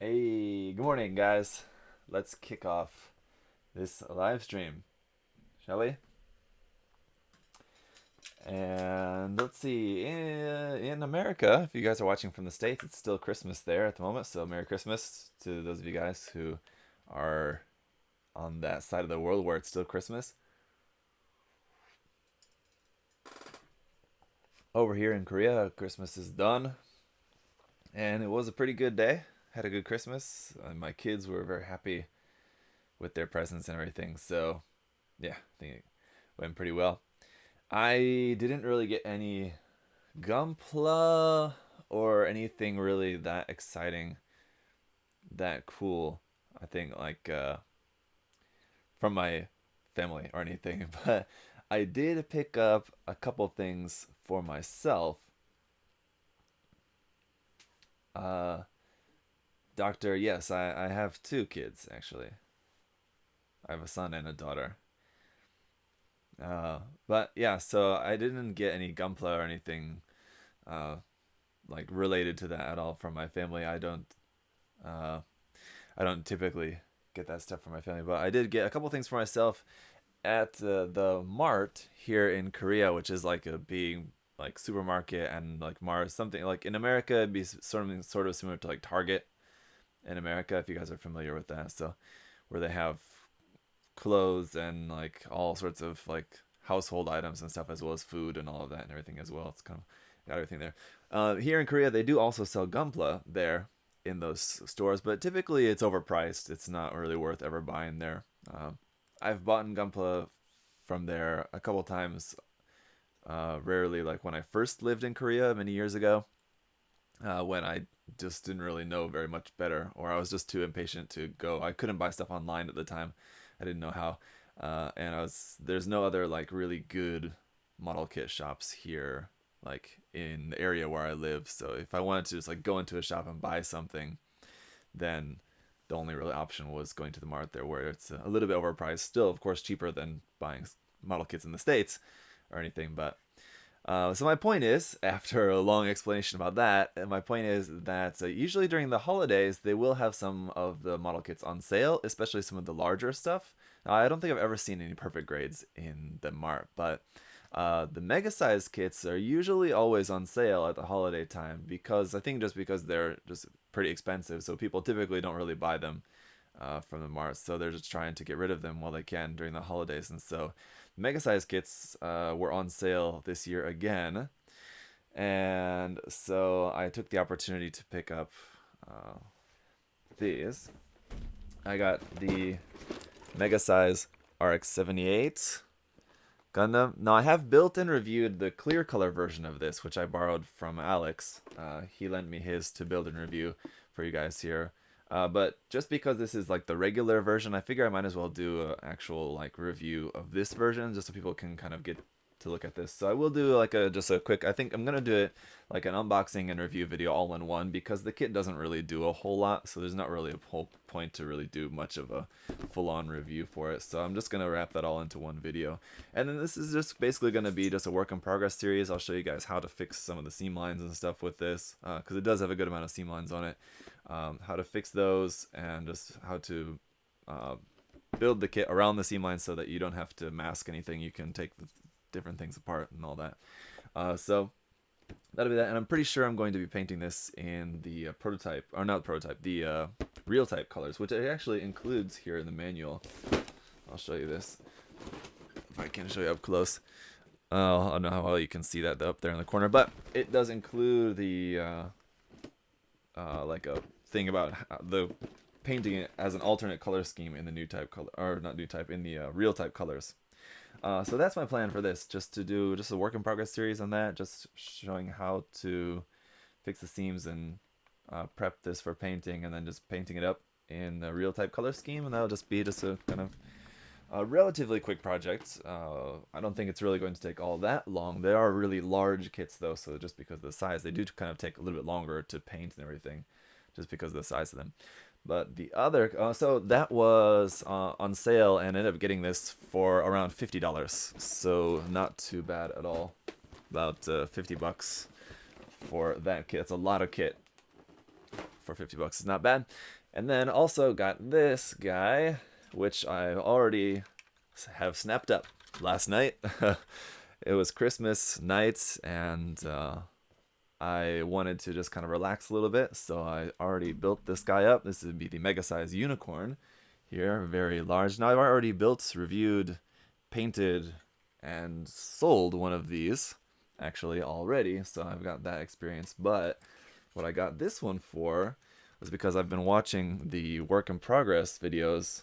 Hey, good morning, guys. Let's kick off this live stream, shall we? And let's see, in America, if you guys are watching from the States, it's still Christmas there at the moment, so Merry Christmas to those of you guys who are on that side of the world where it's still Christmas. Over here in Korea, Christmas is done, and it was a pretty good day. Had a good Christmas. My kids were very happy with their presents and everything, so yeah, I think it went pretty well. I didn't really get any Gunpla or anything really that exciting, that cool. I think from my family or anything, but I did pick up a couple things for myself. Uh, Doctor, yes, I have two kids actually. I have a son and a daughter. But yeah, so I didn't get any Gunpla or anything uh, like related to that at all from my family. Uh, I don't typically get that stuff from my family, but I did get a couple things for myself at the Mart here in Korea, which is like a big like supermarket and like Mart, something like in America it'd be sort of similar to like Target in America, if you guys are familiar with that. So where they have clothes and like all sorts of like household items and stuff, as well as food and all of that and everything as well. It's kind of got everything there. Here in Korea, they do also sell Gunpla there in those stores, but typically it's overpriced. It's not really worth ever buying there. I've bought Gunpla from there a couple times. Rarely, like when I first lived in Korea many years ago, when I just didn't really know very much better, or I was just too impatient to go. I couldn't buy stuff online at the time. I didn't know how, and there's no other like really good model kit shops here, like in the area where I live. So if I wanted to just like go into a shop and buy something, then the only real option was going to the mart there, where it's a little bit overpriced. Still, of course, cheaper than buying model kits in the states or anything, but so my point is, after a long explanation about that, my point is that usually during the holidays they will have some of the model kits on sale, especially some of the larger stuff. Now, I don't think I've ever seen any perfect grades in the mart, but the mega size kits are usually always on sale at the holiday time because I think just because they're just pretty expensive, so people typically don't really buy them from the mart, so they're just trying to get rid of them while they can during the holidays, and so mega size kits were on sale this year again, and so I took the opportunity to pick up uh, these. I got the mega size RX-78 Gundam. Now I have built and reviewed the clear color version of this, which I borrowed from Alex. He lent me his to build and review for you guys here. But just because this is like the regular version, I figure I might as well do an actual like review of this version, just so people can kind of get to look at this. So I will do like a just a quick. I think I'm gonna do it like an unboxing and review video all in one because the kit doesn't really do a whole lot, so there's not really a whole point to really do much of a full-on review for it. So I'm just gonna wrap that all into one video, and then this is just basically gonna be just a work in progress series. I'll show you guys how to fix some of the seam lines and stuff with this because it does have a good amount of seam lines on it. How to fix those and just how to uh, build the kit around the seam lines so that you don't have to mask anything. You can take the different things apart and all that. So that'll be that, and I'm pretty sure I'm going to be painting this in the prototype, or not prototype, the real type colors, which it actually includes here in the manual. I'll show you this if I can show you up close. I don't know how well you can see that up there in the corner, but it does include the like a thing about the painting it as an alternate color scheme in the new type color, or not new type, in the real type colors. So that's my plan for this, just to do just a work in progress series on that, just showing how to fix the seams and prep this for painting, and then just painting it up in the real type color scheme, and that'll just be just a kind of a relatively quick project. I don't think it's really going to take all that long. They are really large kits though, so just because of the size, they do kind of take a little bit longer to paint and everything, just because of the size of them. But the other, so that was on sale, and ended up getting this for around $50. So not too bad at all. About $50 for that kit. It's a lot of kit. for $50 is not bad. And then also got this guy, which I already have snapped up last night. It was Christmas night, and I wanted to just kind of relax a little bit, so I already built this guy up. This would be the mega size unicorn here, very large. Now I've already built, reviewed, painted, and sold one of these actually already, so I've got that experience. But what I got this one for was because I've been watching the work in progress videos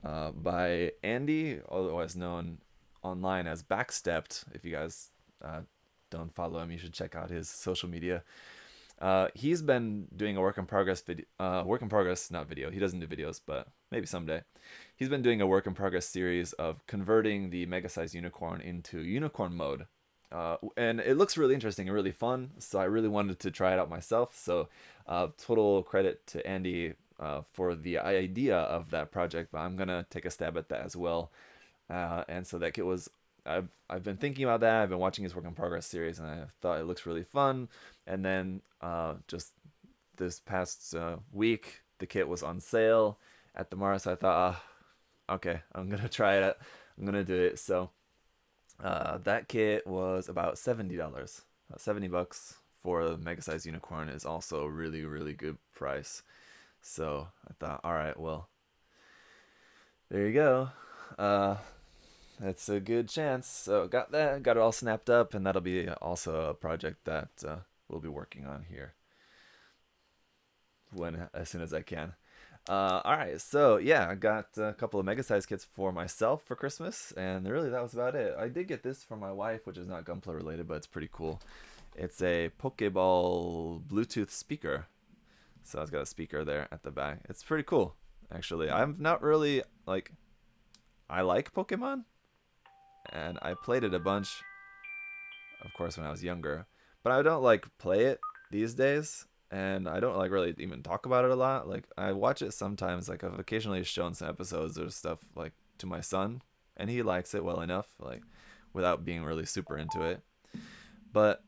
by Andy, otherwise known online as Backstepped. If you guys don't follow him, you should check out his social media. He's been doing a work in progress video, not video. He doesn't do videos, but maybe someday. He's been doing a work in progress series of converting the mega size unicorn into unicorn mode. And it looks really interesting and really fun, so I really wanted to try it out myself. So total credit to Andy for the idea of that project, but I'm gonna take a stab at that as well. And so that kit was, I've been thinking about that. I've been watching his work in progress series, and I thought it looks really fun. And then just this past week, the kit was on sale at the Mars. So I thought, okay, I'm gonna try it. I'm gonna do it. So that kit was about $70, about $70 for the mega size unicorn is also a really, really good price. So I thought, all right, well, there you go. That's a good chance. So got that, got it all snapped up, and that'll be also a project that we'll be working on here as soon as I can. All right, so yeah, I got a couple of mega size kits for myself for Christmas, and really that was about it. I did get this for my wife, which is not Gunpla related, but it's pretty cool. It's a Pokeball Bluetooth speaker. So it's got a speaker there at the back. It's pretty cool, actually. I'm not really like, I like Pokemon, and I played it a bunch, of course, when I was younger, but I don't like play it these days. And I don't like really even talk about it a lot. Like I watch it sometimes. Like I've occasionally shown some episodes or stuff like to my son, and he likes it well enough, like without being really super into it. But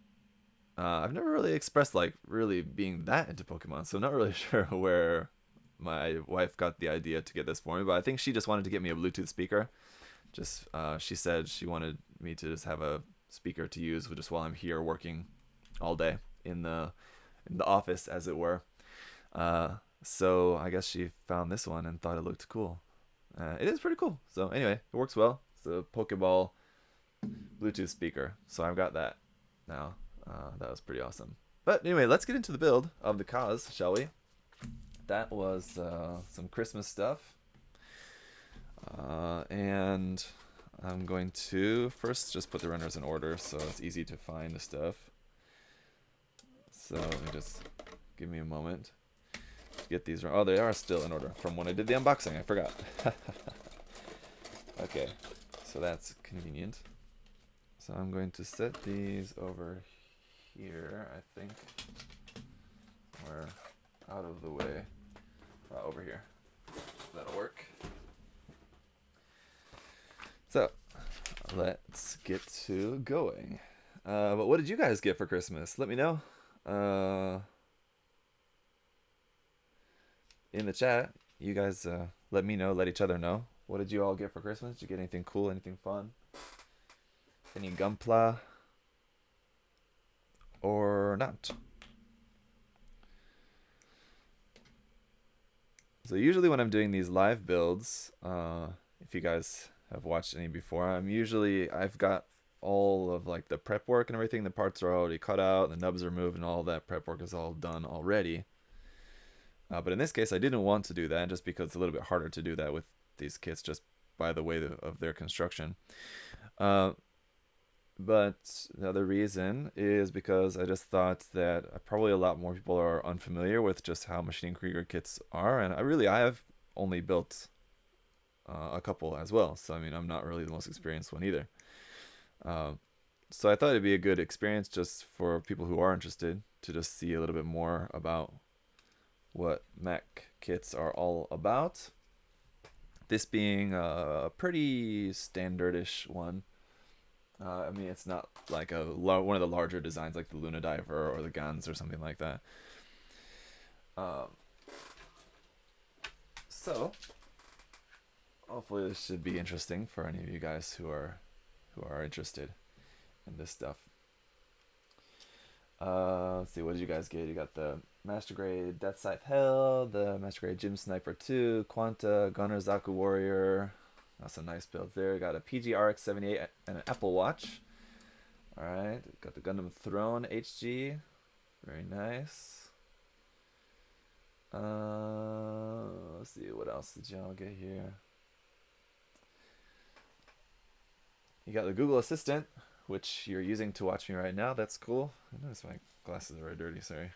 I've never really expressed like really being that into Pokemon, so I'm not really sure where my wife got the idea to get this for me. But I think she just wanted to get me a Bluetooth speaker. Just she said she wanted me to just have a speaker to use just while I'm here working all day in the office, as it were. So I guess she found this one and thought it looked cool. It is pretty cool. So anyway, it works well. It's a Pokeball Bluetooth speaker. So I've got that now. That was pretty awesome. But anyway, let's get into the build of the Kauz, shall we? That was some Christmas stuff. And I'm going to first just put the runners in order so it's easy to find the stuff. So let me just give me a moment to get these. Oh, they are still in order from when I did the unboxing. I forgot. Okay, so that's convenient. So I'm going to set these over here, I think. We're out of the way. Over here. That'll work. So let's get to going. But what did you guys get for Christmas? Let me know. In the chat, you guys let me know, let each other know. What did you all get for Christmas? Did you get anything cool, anything fun? Any Gunpla? Or not? So usually when I'm doing these live builds, if you guys have watched any before, I've got all of like the prep work and everything. The parts are already cut out, the nubs are removed, and all that prep work is all done already. But in this case, I didn't want to do that just because it's a little bit harder to do that with these kits just by the way of their construction. But the other reason is because I just thought that probably a lot more people are unfamiliar with just how Machine Krieger kits are, and I have only built a couple as well, so I mean I'm not really the most experienced one either. So I thought it'd be a good experience just for people who are interested to just see a little bit more about what Ma.K kits are all about. This being a pretty standardish one. I mean, it's not like one of the larger designs like the Luna Diver or the Guns or something like that. Um, so hopefully this should be interesting for any of you guys who are interested in this stuff. Let's see, what did you guys get? You got the Master Grade Death Scythe Hell, the Master Grade Gym Sniper 2, Quanta, Gunner Zaku Warrior. That's some nice builds there. Got a PG RX 78 and an Apple Watch. Alright, got the Gundam Throne HG. Very nice. Let's see, what else did y'all get here? You got the Google Assistant, which you're using to watch me right now. That's cool. I notice my glasses are very dirty, sorry.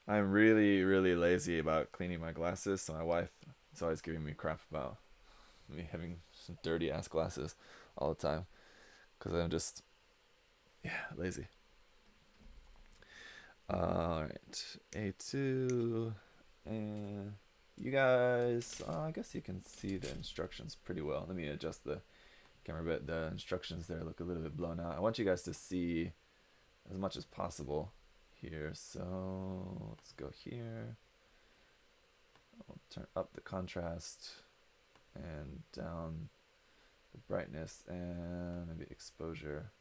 I'm really, really lazy about cleaning my glasses, so my wife is always giving me crap about me having some dirty ass glasses all the time. Because I'm just, yeah, lazy. Alright, A2, and you guys, I guess you can see the instructions pretty well. Let me adjust the camera a bit. The instructions there look a little bit blown out. I want you guys to see as much as possible here. So let's go here. I'll turn up the contrast and down the brightness and maybe exposure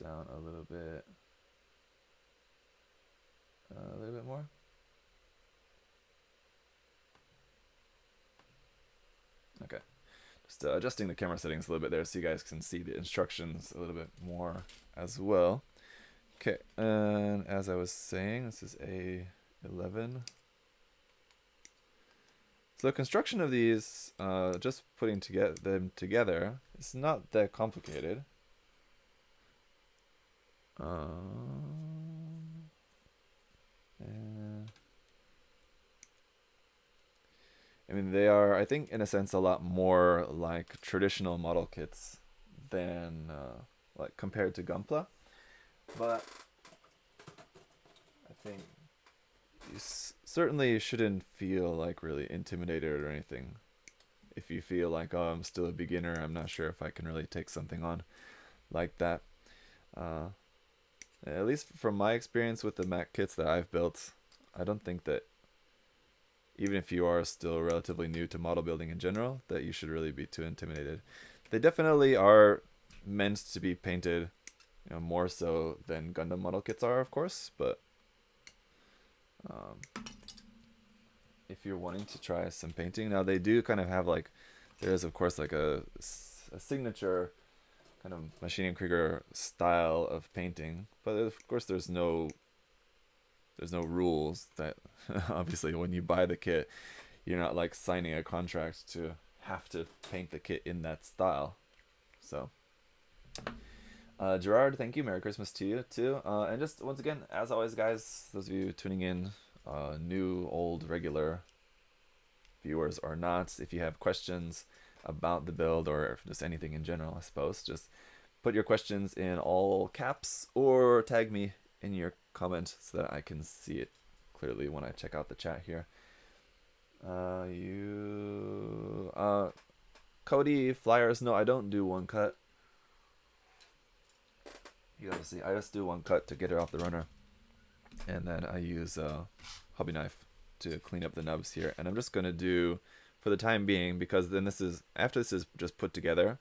down a little bit more. Okay, just adjusting the camera settings a little bit there so you guys can see the instructions a little bit more as well. Okay, and as I was saying, this is A11. So the construction of these, just putting them together, is not that complicated. I mean, they are, I think, in a sense, a lot more like traditional model kits than, like, compared to Gunpla. But I think you certainly shouldn't feel like really intimidated or anything. If you feel like, oh, I'm still a beginner, I'm not sure if I can really take something on like that. At least from my experience with the Ma.K kits that I've built, I don't think that even if you are still relatively new to model building in general, that you should really be too intimidated. They definitely are meant to be painted, you know, more so than Gundam model kits are, of course, but if you're wanting to try some painting, now they do kind of have like, there's of course like a signature kind of Maschinen Krieger style of painting, but of course there's no rules that obviously when you buy the kit, you're not like signing a contract to have to paint the kit in that style. So Gerard, thank you. Merry Christmas to you too. And just once again, as always, guys, those of you tuning in, new, old, regular viewers or not, if you have questions about the build or just anything in general, I suppose, just put your questions in all caps or tag me in your comment so that I can see it clearly when I check out the chat here. Cody Flyers, no, I don't do one cut. You gotta see, I just do one cut to get it off the runner, and then I use a hobby knife to clean up the nubs here. And I'm just gonna do, for the time being, because then this is, after this is just put together,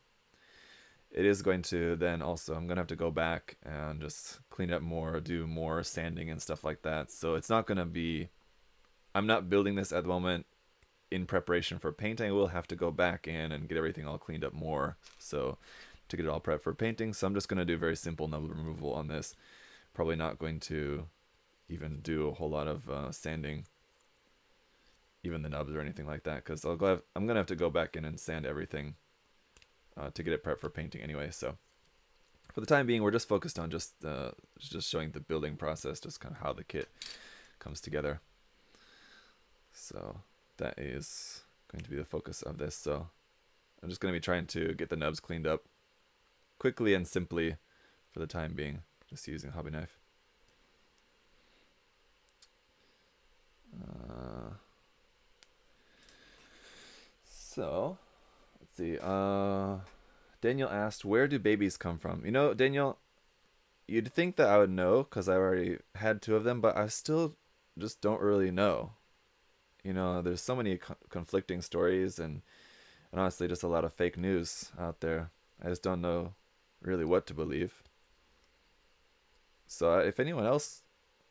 it is going to then also, I'm gonna have to go back and just clean up more, do more sanding and stuff like that. So it's not gonna be, I'm not building this at the moment in preparation for painting. I will have to go back in and get everything all cleaned up more, so to get it all prepped for painting. So I'm just going to do very simple nub removal on this. Probably not going to even do a whole lot of sanding, even the nubs or anything like that, because I'm going to have to go back in and sand everything to get it prepped for painting anyway. So for the time being, we're just focused on just showing the building process, just kind of how the kit comes together. So that is going to be the focus of this. So I'm just going to be trying to get the nubs cleaned up quickly and simply for the time being, just using a hobby knife. So let's see. Daniel asked, "Where do babies come from?" You know, Daniel, you'd think that I would know because I already had two of them, but I still just don't really know. You know, there's so many conflicting stories and honestly just a lot of fake news out there. I just don't know really what to believe. So if anyone else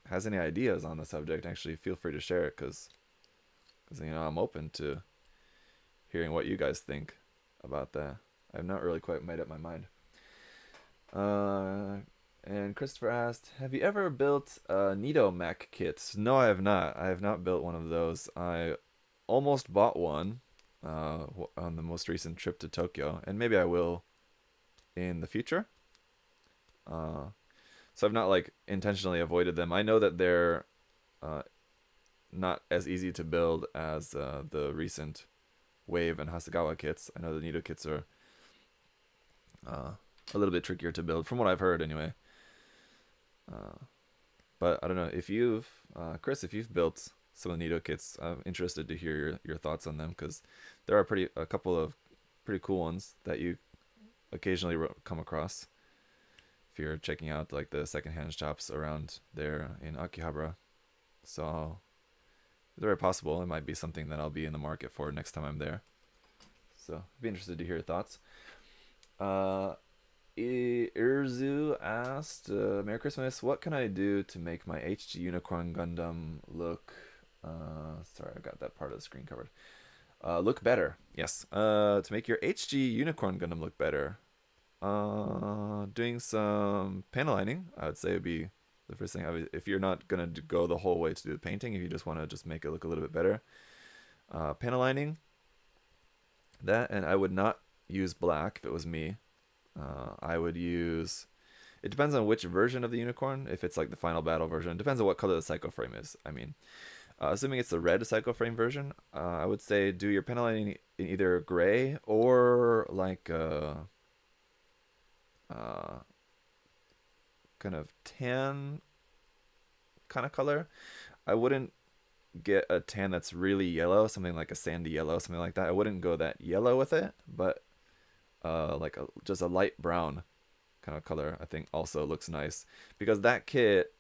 has any ideas on the subject, actually feel free to share it because you know I'm open to hearing what you guys think about that. I've not really quite made up my mind. Uh, and Christopher asked, "Have you ever built Nido mech kits?" No, I have not. I have not built one of those. I almost bought one on the most recent trip to Tokyo, and maybe I will in the future. Uh, so I've not like intentionally avoided them. I know that they're uh, not as easy to build as the recent Wave and Hasegawa kits. I know the Nido kits are uh, a little bit trickier to build, from what I've heard anyway. Uh, but I don't know if you've, Chris, if you've built some of the Nido kits, I'm interested to hear your thoughts on them because there are a couple of pretty cool ones that you occasionally come across if you're checking out like the secondhand shops around there in Akihabara. So it's very possible it might be something that I'll be in the market for next time I'm there. So I'd be interested to hear your thoughts. Uh, Irzu asked, "Merry Christmas. What can I do to make my HG Unicorn Gundam look?" Sorry, I got that part of the screen covered. Look better. Yes. To make your HG Unicorn Gundam look better, doing some panel lining, I would say would be the first thing. If you're not gonna go the whole way to do the painting, if you just want to just make it look a little bit better, panel lining. That, and I would not use black if it was me. I would use. It depends on which version of the unicorn. If it's like the final battle version, it depends on what color the psycho frame is. I mean, assuming it's the red psycho frame version, I would say do your panel lining in either gray or like kind of tan kind of color. I wouldn't get a tan that's really yellow, something like a sandy yellow, something like that. I wouldn't go that yellow with it, but like just a light brown kind of color I think also looks nice because that kit,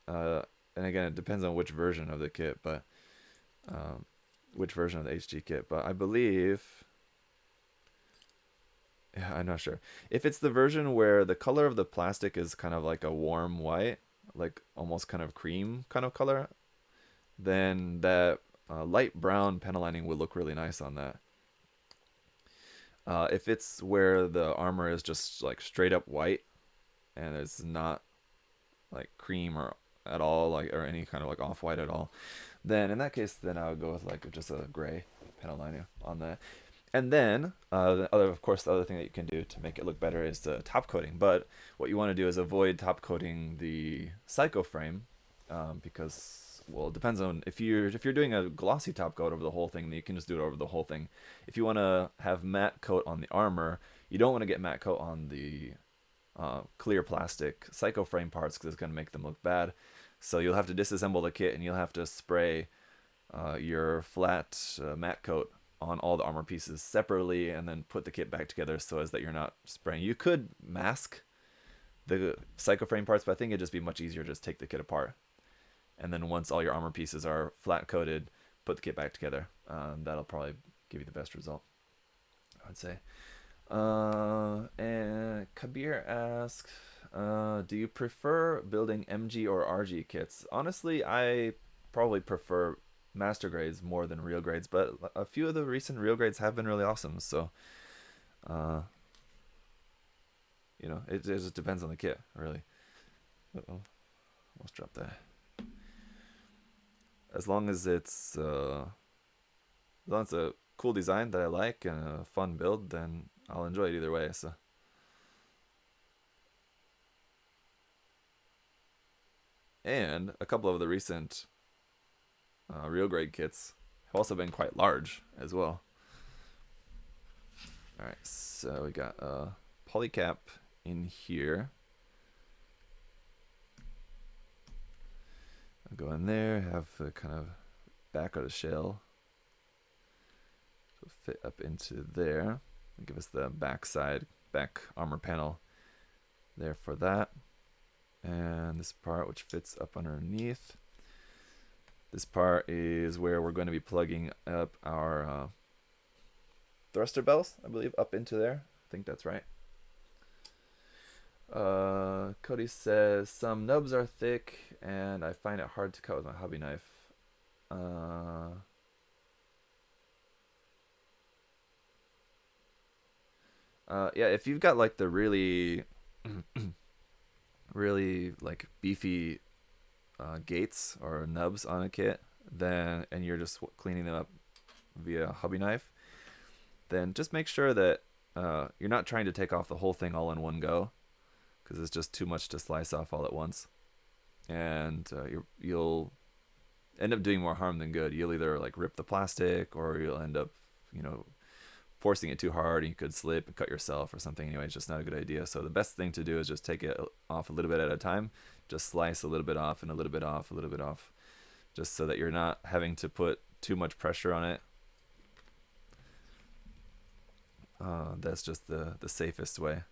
and again it depends on which version of the kit, but which version of the HG kit, but I believe, yeah, I'm not sure if it's the version where the color of the plastic is kind of like a warm white, like almost kind of cream kind of color, then that light brown panel lining would look really nice on that. If it's where the armor is just like straight up white and it's not like cream or at all, like, or any kind of like off white at all, then in that case, then I would go with like just a gray panel lining on that. And then of course, the other thing that you can do to make it look better is the top coating. But what you want to do is avoid top coating the psycho frame, because, well, it depends on if you're doing a glossy top coat over the whole thing, then you can just do it over the whole thing. If you want to have matte coat on the armor, you don't want to get matte coat on the clear plastic psycho frame parts because it's going to make them look bad. So you'll have to disassemble the kit and you'll have to spray your flat matte coat on all the armor pieces separately and then put the kit back together so as that you're not spraying. You could mask the psycho frame parts, but I think it'd just be much easier to just take the kit apart. And then once all your armor pieces are flat coated, put the kit back together. That'll probably give you the best result, I would say. And Kabir asks, "Do you prefer building MG or RG kits?" Honestly, I probably prefer master grades more than real grades, but a few of the recent real grades have been really awesome. So, uh, it just depends on the kit, really. Uh-oh, almost dropped that. As long as it's a cool design that I like and a fun build, then I'll enjoy it either way. So. And a couple of the recent real grade kits have also been quite large as well. All right, so we got polycap in here. I'll go in there, have the kind of back of the shell so fit up into there and give us the back side back armor panel there for that. And this part, which fits up underneath. This part is where we're going to be plugging up our thruster bells, I believe, up into there. I think that's right. Cody says, some nubs are thick and I find it hard to cut with my hobby knife. Yeah, if you've got like the really really like beefy gates or nubs on a kit, then and you're just cleaning them up via hobby knife, then just make sure that you're not trying to take off the whole thing all in one go, because it's just too much to slice off all at once, and you'll end up doing more harm than good. You'll either like rip the plastic, or you'll end up, forcing it too hard and you could slip and cut yourself or something. Anyway, it's just not a good idea. So the best thing to do is just take it off a little bit at a time. Just slice a little bit off and a little bit off, a little bit off, just so that you're not having to put too much pressure on it. That's just the safest way,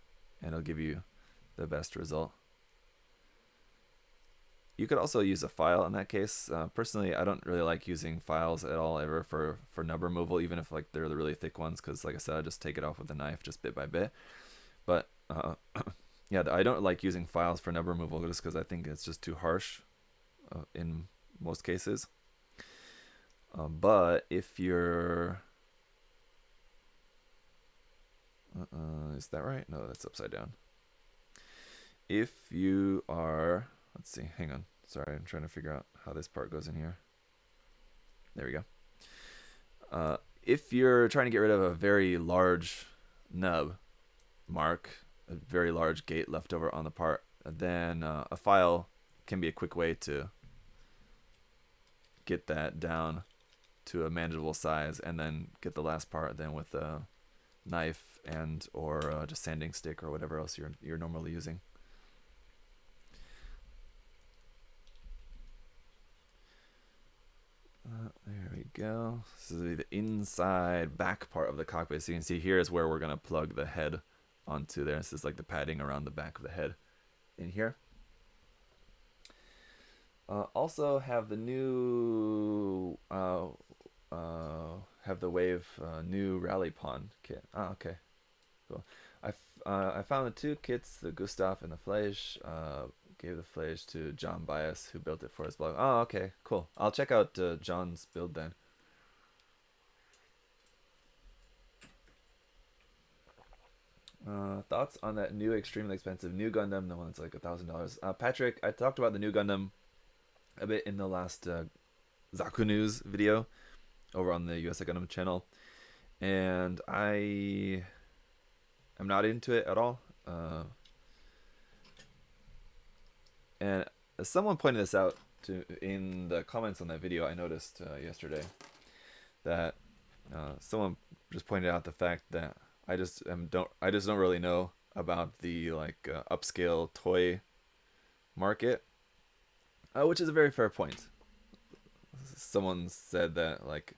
and it'll give you the best result. You could also use a file in that case. Personally, I don't really like using files at all ever for nub removal, even if like they're the really thick ones, because like I said, I just take it off with a knife just bit by bit. But yeah, I don't like using files for nub removal just because I think it's just too harsh in most cases. But if you're... is that right? No, that's upside down. If you are... Let's see, hang on. Sorry, I'm trying to figure out how this part goes in here. There we go. If you're trying to get rid of a very large nub mark, a very large gate left over on the part, then a file can be a quick way to get that down to a manageable size, and then get the last part then with a knife and or just sanding stick or whatever else you're normally using. There we go. This is the inside back part of the cockpit. So you can see here is where we're going to plug the head onto there. This is like the padding around the back of the head in here. Also have the new have the Wave new rally pawn kit. Okay, cool. I found the two kits, the Gustav and the Fleisch. Gave the Fleisch to John Bias, who built it for his blog. Oh, okay, cool. I'll check out John's build then. Thoughts on that new extremely expensive new Gundam, the one that's like $1,000? Patrick, I talked about the new Gundam a bit in the last Zaku News video over on the USA Gundam channel, and I am not into it at all. And someone pointed this out in the comments on that video. I noticed yesterday that someone just pointed out the fact that I just don't really know about the like upscale toy market, which is a very fair point. Someone said that, like,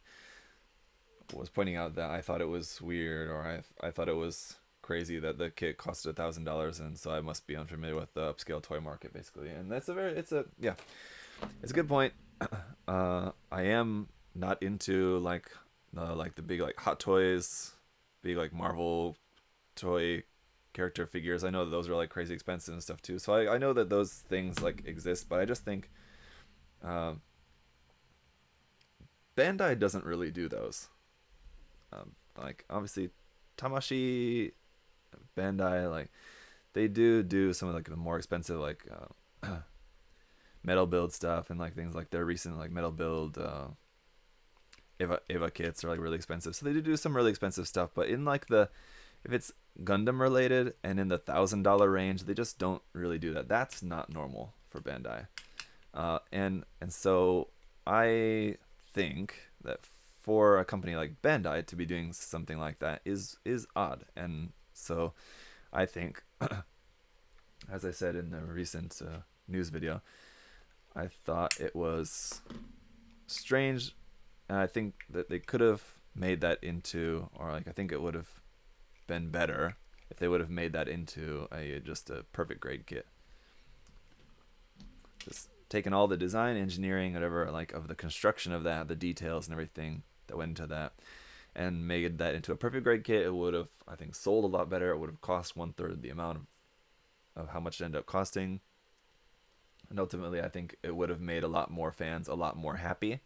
was pointing out that I thought it was weird, or I thought it was crazy that the kit costed $1,000, and so I must be unfamiliar with the upscale toy market, basically. And that's it's a good point. I am not into like the big like Hot Toys, big like Marvel toy character figures. I know that those are like crazy expensive and stuff too, so I know that those things like exist, but I just think Bandai doesn't really do those. Like obviously Tamashii, Bandai, like they do some of like the more expensive like metal build stuff, and like things like their recent like metal build Eva kits are like really expensive, so they do some really expensive stuff. But in like if it's Gundam related and in the $1,000 range, they just don't really do that. That's not normal for Bandai, and so I think that for a company like Bandai to be doing something like that is odd. And so I think, as I said in the recent news video, I thought it was strange, and I think that they could have made that into, or like I think it would have been better if they would have made that into a just a perfect grade kit. Just taking all the design, engineering, whatever, like of the construction of that, the details and everything that went into that, and made that into a perfect grade kit, it would have, I think, sold a lot better. It would have cost 1/3 the amount of how much it ended up costing. And ultimately, I think it would have made a lot more fans a lot more happy.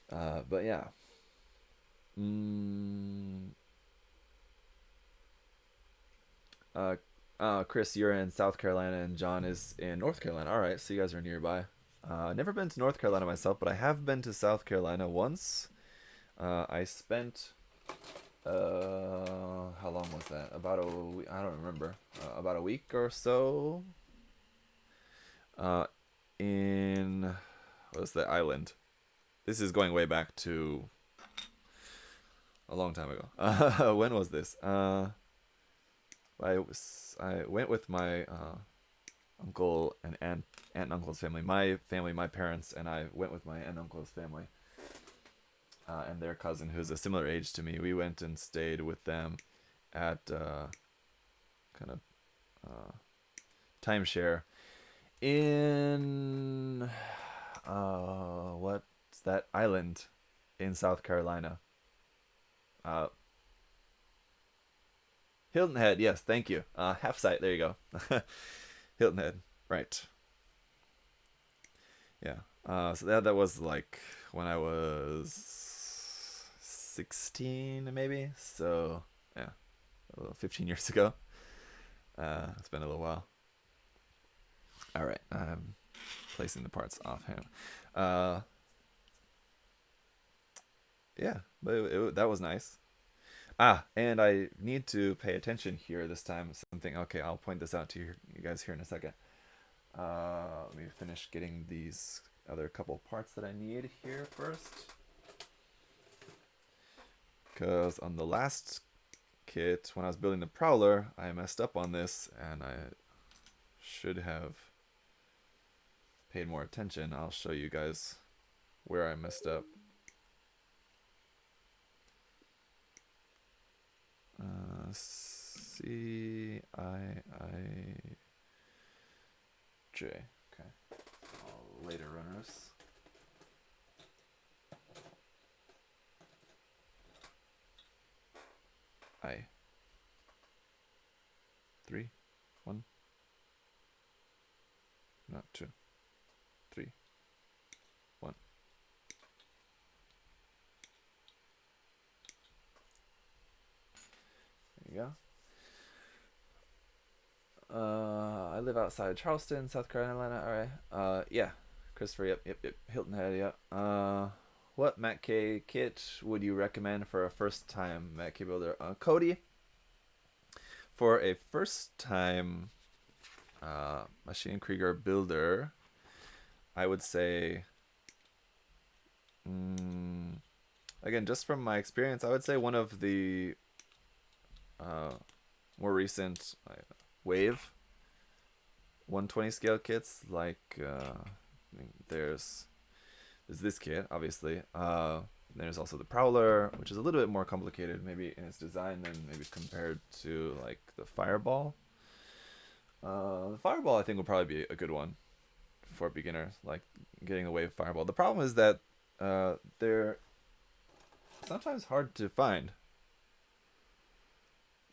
But yeah. Mm, Chris, you're in South Carolina and John is in North Carolina. All right, so you guys are nearby. Never been to North Carolina myself, but I have been to South Carolina once. I spent how long was that? About a week, I don't remember. About a week or so. Uh, in what was the island? This is going way back to a long time ago. When was this? I went with my uncle and aunt and uncle's family. My family, my parents, and I went with my aunt and uncle's family. And their cousin, who's a similar age to me. We went and stayed with them at kind of timeshare in what's that island in South Carolina? Uh, Hilton Head. Yes, thank you. Half site. There you go. Hilton Head. Right. Yeah. So that was like when I was 16, maybe. So yeah, 15 years ago. It's been a little while. All right. Placing the parts offhand. Uh, yeah, but that was nice. And I need to pay attention here this time. Something. Okay, I'll point this out to you guys here in a second. Let me finish getting these other couple parts that I need here first. Because on the last kit, when I was building the Prowler, I messed up on this, and I should have paid more attention. I'll show you guys where I messed up. C I J. Okay. All later runners. I. 3, 1. Not 2, 3, 1. There you go. I live outside Charleston, South Carolina. All right. Yeah, Christopher. Yep. Hilton Head. Yep. What Ma.K kit would you recommend for a first-time Ma.K builder? Cody. For a first-time Machine Krieger builder, I would say, again, just from my experience, I would say one of the more recent Wave 120 scale kits, like there's this kit, obviously. There's also the Prowler, which is a little bit more complicated, maybe in its design than maybe compared to like the Fireball. The Fireball, I think, would probably be a good one for beginners, like getting the Wave Fireball. The problem is that they're sometimes hard to find.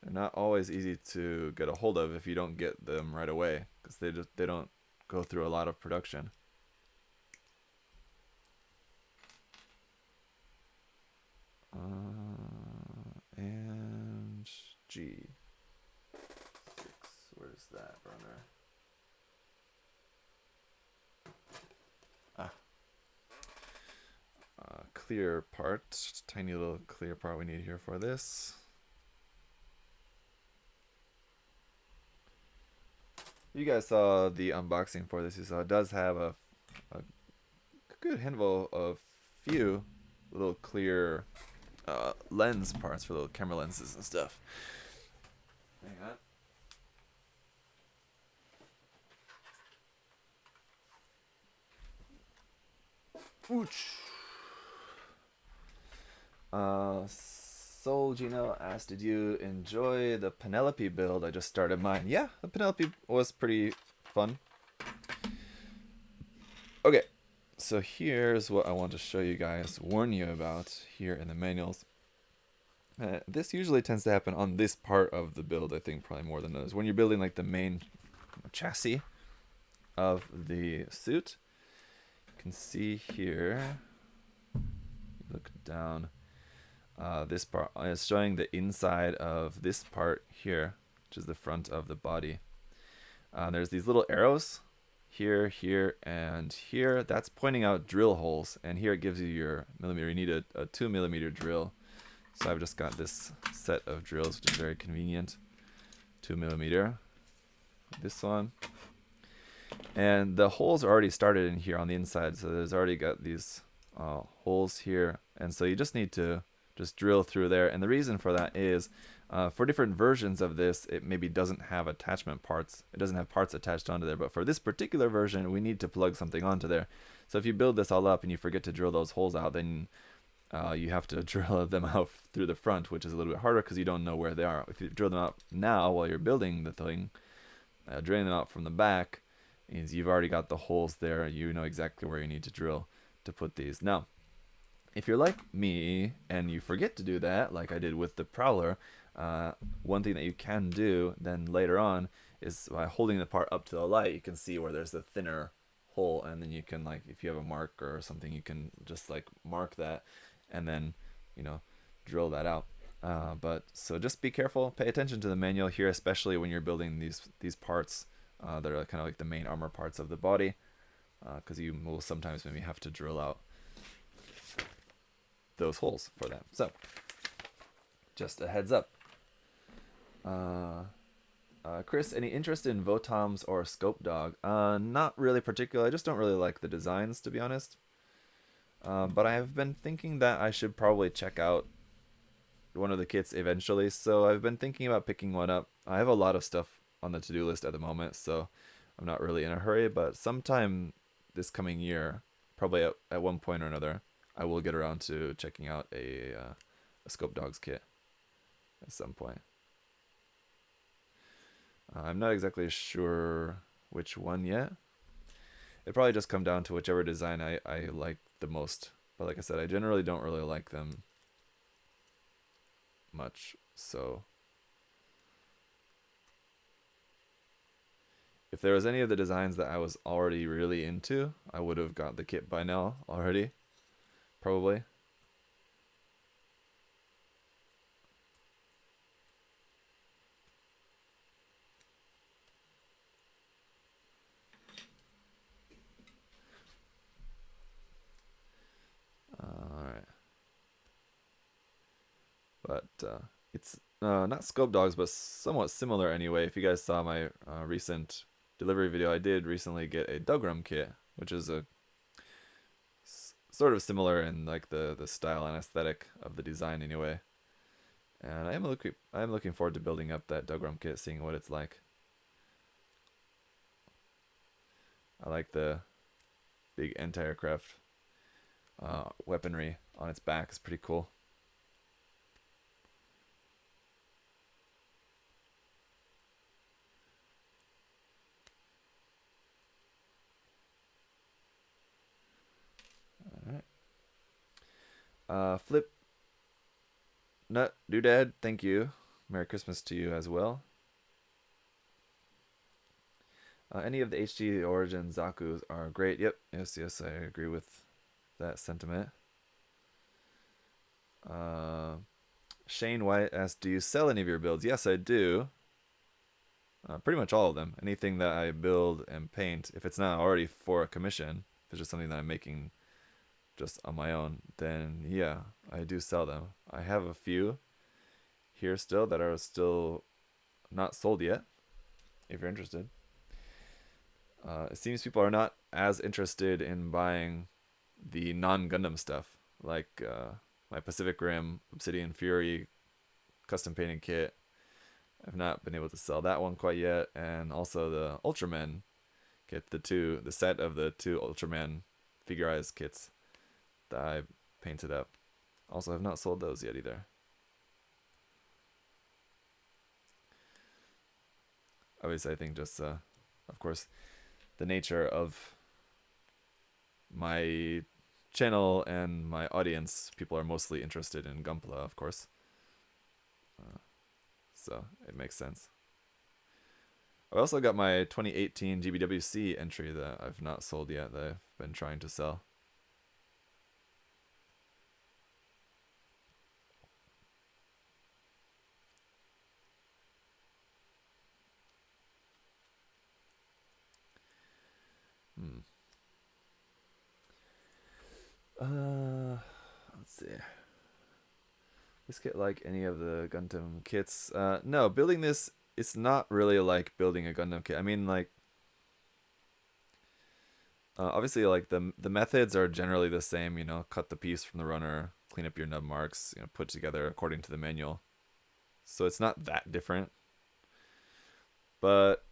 They're not always easy to get a hold of if you don't get them right away, because they don't go through a lot of production. And G6, where's that runner? Clear part, tiny little clear part we need here for this. You guys saw the unboxing for this. You saw it does have a good handful of few little clear lens parts for little camera lenses and stuff. Hang on. Ooch. Soul Gino asked, "Did you enjoy the Penelope build? I just started mine." Yeah, the Penelope was pretty fun. Okay, so here's what I want to show you guys, warn you about here in the manuals. This usually tends to happen on this part of the build, I think, probably more than others. When you're building like the main chassis of the suit, you can see here, look down, this part is showing the inside of this part here, which is the front of the body. There's these little arrows here, here, and here. That's pointing out drill holes, and here it gives you your millimeter. You need a 2mm drill. So I've just got this set of drills, which is very convenient. 2mm. This one. And the holes are already started in here on the inside, so there's already got these holes here. And so you just need to just drill through there. And the reason for that is for different versions of this, it maybe doesn't have attachment parts. It doesn't have parts attached onto there. But for this particular version, we need to plug something onto there. So if you build this all up and you forget to drill those holes out, then you have to drill them out through the front, which is a little bit harder because you don't know where they are. If you drill them out now while you're building the thing, drilling them out from the back means you've already got the holes there. You know exactly where you need to drill to put these. Now, if you're like me and you forget to do that, like I did with the Prowler, one thing that you can do then later on is by holding the part up to the light, you can see where there's a thinner hole, and then you can, like, if you have a marker or something, you can just like mark that and then, you know, drill that out. But so just be careful, pay attention to the manual here, especially when you're building these parts that are kind of like the main armor parts of the body, because you will sometimes maybe have to drill out those holes for that. So just a heads up. Chris, any interest in Votoms or Scope Dog? Not really particular. I just don't really like the designs, to be honest. But I have been thinking that I should probably check out one of the kits eventually. So I've been thinking about picking one up. I have a lot of stuff on the to-do list at the moment, so I'm not really in a hurry. But sometime this coming year, probably at one point or another, I will get around to checking out a Scope Dogs kit at some point. I'm not exactly sure which one yet. It probably just come down to whichever design I like the most. But like I said, I generally don't really like them much. So if there was any of the designs that I was already really into, I would have got the kit by now already. Probably. Alright. But it's not Scope Dogs, but somewhat similar anyway. If you guys saw my recent delivery video, I did recently get a Dogram kit, which is a sort of similar in like the style and aesthetic of the design anyway. And I am looking forward to building up that Dogram kit, seeing what it's like. I like the big anti-aircraft weaponry on its back. It's pretty cool. Flip Nut Doodad, thank you. Merry Christmas to you as well. Any of the HD Origin Zakus are great. Yep, yes, I agree with that sentiment. Shane White asked, do you sell any of your builds? Yes, I do. Pretty much all of them. Anything that I build and paint, if it's not already for a commission, if it's just something that I'm making just on my own, then yeah, I do sell them. I have a few here still that are still not sold yet, if you're interested. It seems people are not as interested in buying the non-Gundam stuff, like my Pacific Rim Obsidian Fury custom painted kit. I've not been able to sell that one quite yet, and also the Ultraman kit, the set of the two Ultraman figurized kits that I painted up. Also have not sold those yet either. obviously, I think just of course, the nature of my channel and my audience, people are mostly interested in Gunpla, of course. So it makes sense. I also got my 2018 GBWC entry that I've not sold yet that I've been trying to sell. Let's see. This kit like any of the Gundam kits? No, building this, it's not really like building a Gundam kit. I mean, like, obviously, like the methods are generally the same. You know, cut the piece from the runner, clean up your nub marks, you know, put together according to the manual. So it's not that different. But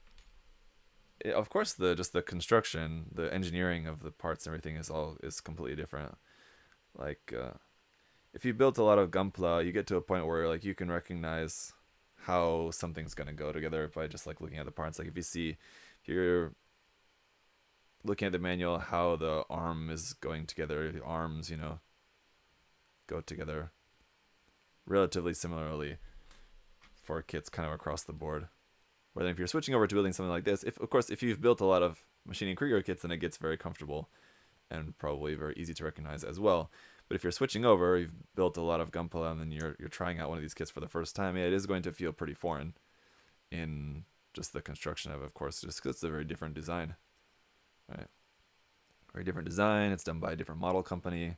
of course, the construction, the engineering of the parts, and everything is completely different. Like, if you built a lot of Gunpla, you get to a point where like you can recognize how something's gonna go together by just like looking at the parts. Like if you're looking at the manual, how the arm is going together, the arms, you know, go together relatively similarly for kits kind of across the board. Where then if you're switching over to building something like this, if you've built a lot of machining Krieger kits, then it gets very comfortable and probably very easy to recognize as well. But if you're switching over, you've built a lot of Gunpla, and then you're trying out one of these kits for the first time, yeah, it is going to feel pretty foreign in just the construction of course, just because it's a very different design, right? Very different design. It's done by a different model company.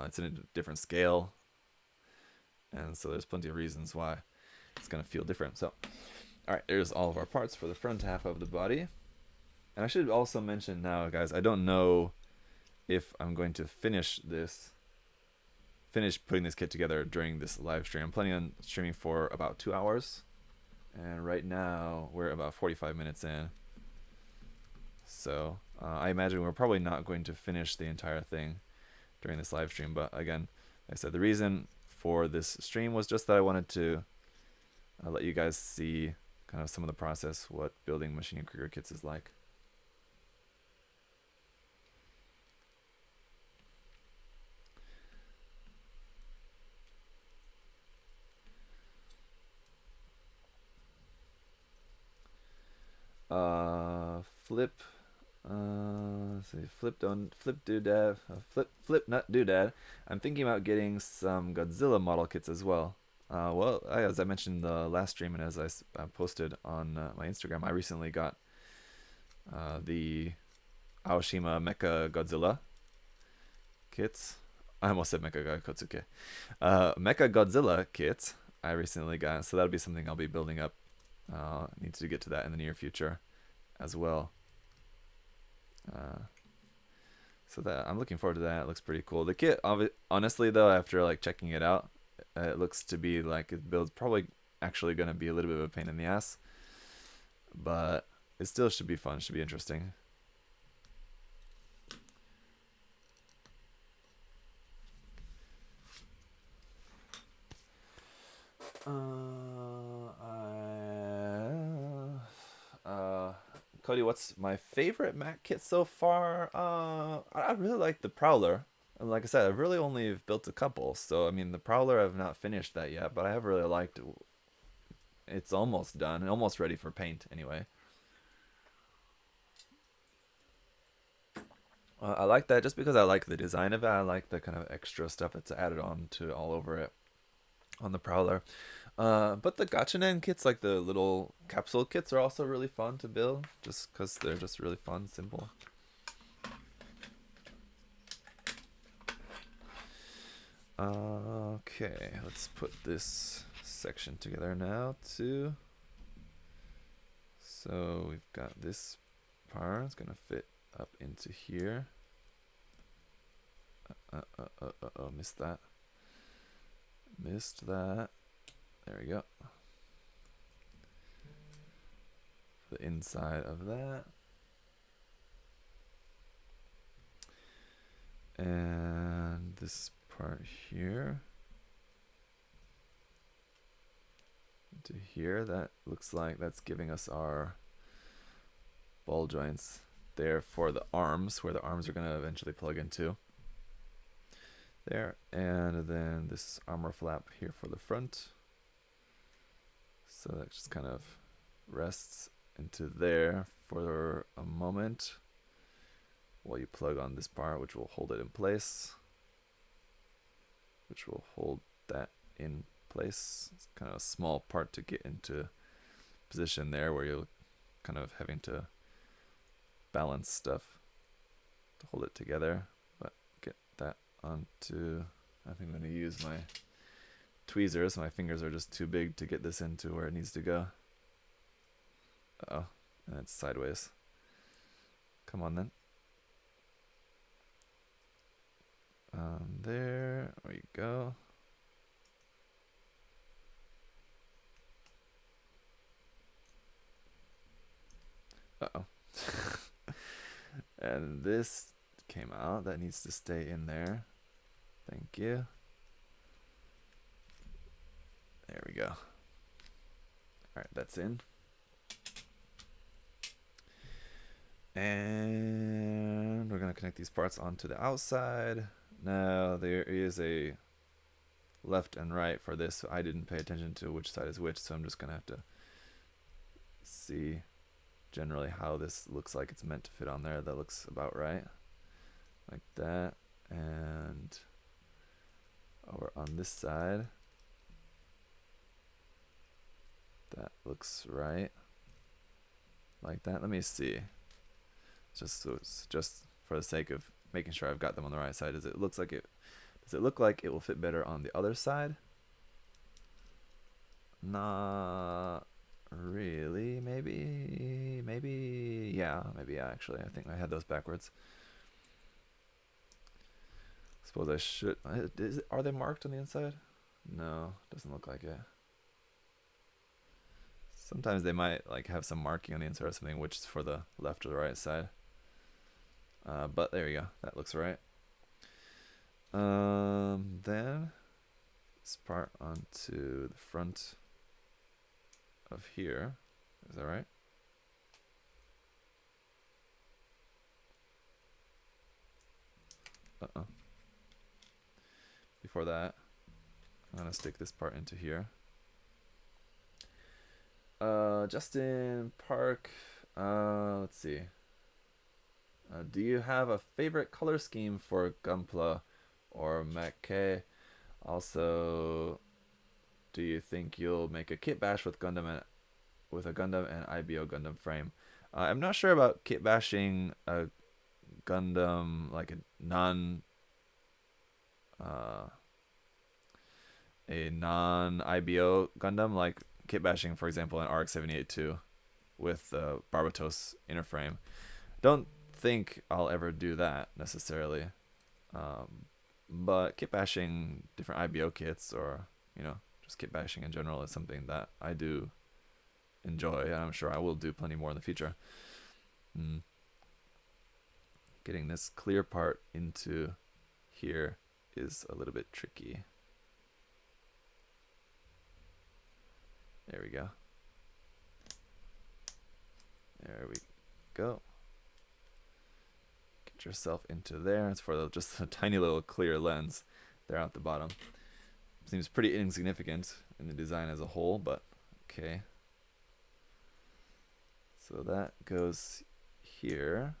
It's in a different scale, and so there's plenty of reasons why it's gonna feel different. So, all right, there's all of our parts for the front half of the body. And I should also mention now, guys, I don't know if I'm going to finish putting this kit together during this live stream. I'm planning on streaming for about 2 hours, and right now we're about 45 minutes in. So I imagine we're probably not going to finish the entire thing during this live stream. But again, like I said, the reason for this stream was just that I wanted to let you guys see kind of some of the process, what building machining Krieger kits is like. Flip. Let's see, flip nut doodad. I'm thinking about getting some Godzilla model kits as well. Well, as I mentioned in the last stream, and as I posted on my Instagram, I recently got the Aoshima Mecha Godzilla kits. I almost said Mecha Kotsuke. Mecha Godzilla kit I recently got, so that'll be something I'll be building up. Need to get to that in the near future as well. So that I'm looking forward to that. It looks pretty cool. The kit, honestly though, after like checking it out, it looks to be like it builds probably actually going to be a little bit of a pain in the ass, but it still should be fun. Should be interesting. Cody, what's my favorite Ma.K kit so far? I really like the Prowler. And like I said, I've really only built a couple. So, I mean, the Prowler, I've not finished that yet, but I have really liked it. It's almost done, almost ready for paint anyway. I like that just because I like the design of it. I like the kind of extra stuff that's added on to all over it on the Prowler. But the Gachanen kits, like the little capsule kits, are also really fun to build, just because they're just really fun, simple. Okay, let's put this section together now too. So we've got this part. It's gonna fit up into here. Missed that. Missed that. There we go. The inside of that. And this part here. into here. That looks like that's giving us our ball joints there for the arms, where the arms are going to eventually plug into. There, and then this armor flap here for the front. So that just kind of rests into there for a moment while you plug on this part, which will hold it in place, which will hold that in place. It's kind of a small part to get into position there, where you're kind of having to balance stuff to hold it together. But get that onto, I think I'm going to use my tweezers. My fingers are just too big to get this into where it needs to go. Uh-oh, and it's sideways. Come on then. There we go. Uh-oh. And this came out. That needs to stay in there. Thank you. There we go. Alright, that's in. And we're going to connect these parts onto the outside. Now, there is a left and right for this, so I didn't pay attention to which side is which, so I'm just going to have to see generally how this looks like it's meant to fit on there. That looks about right. Like that. And over on this side, that looks right. Like that. Let me see. Just for the sake of making sure I've got them on the right side. Does it look like it will fit better on the other side? Not really. Maybe yeah, actually. I think I had those backwards. Suppose I should. Are they marked on the inside? No, doesn't look like it. Sometimes they might like have some marking on the inside or something, which is for the left or the right side. But there you go. That looks right. Then this part onto the front of here. Is that right? Uh-oh. Before that, I'm gonna stick this part into here. Justin Park, let's see. Do you have a favorite color scheme for Gunpla or Ma.K? Also, do you think you'll make a kit bash with Gundam and IBO Gundam frame? I'm not sure about kit bashing a Gundam, like a non-IBO Gundam, like kit bashing, for example, an RX-78-2 with Barbatos inner frame. Don't think I'll ever do that necessarily, but kit bashing different IBO kits, or just kit bashing in general, is something that I do enjoy, and I'm sure I will do plenty more in the future. Getting this clear part into here is a little bit tricky. There we go. There we go. Get yourself into there. It's for just a tiny little clear lens there at the bottom. Seems pretty insignificant in the design as a whole, but okay. So that goes here.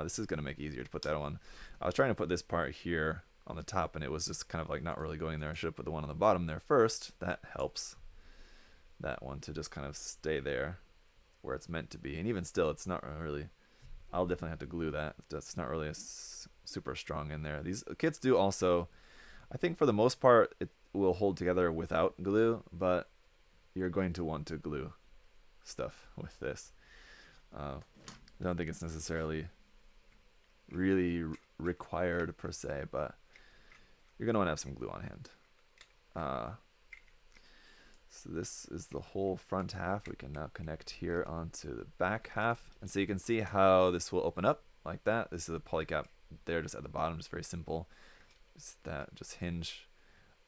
This is going to make it easier to put that on. I was trying to put this part here on the top, and it was just kind of like not really going there. I should have put the one on the bottom there first. That helps. That one to just kind of stay there where it's meant to be. And even still, it's not really, I'll definitely have to glue that. That's not really super strong in there. These kits do also, I think for the most part, it will hold together without glue, but you're going to want to glue stuff with this. I don't think it's necessarily really required per se, but you're going to want to have some glue on hand. So this is the whole front half. We can now connect here onto the back half. And so you can see how this will open up like that. This is a polycap there just at the bottom, just very simple. Just hinge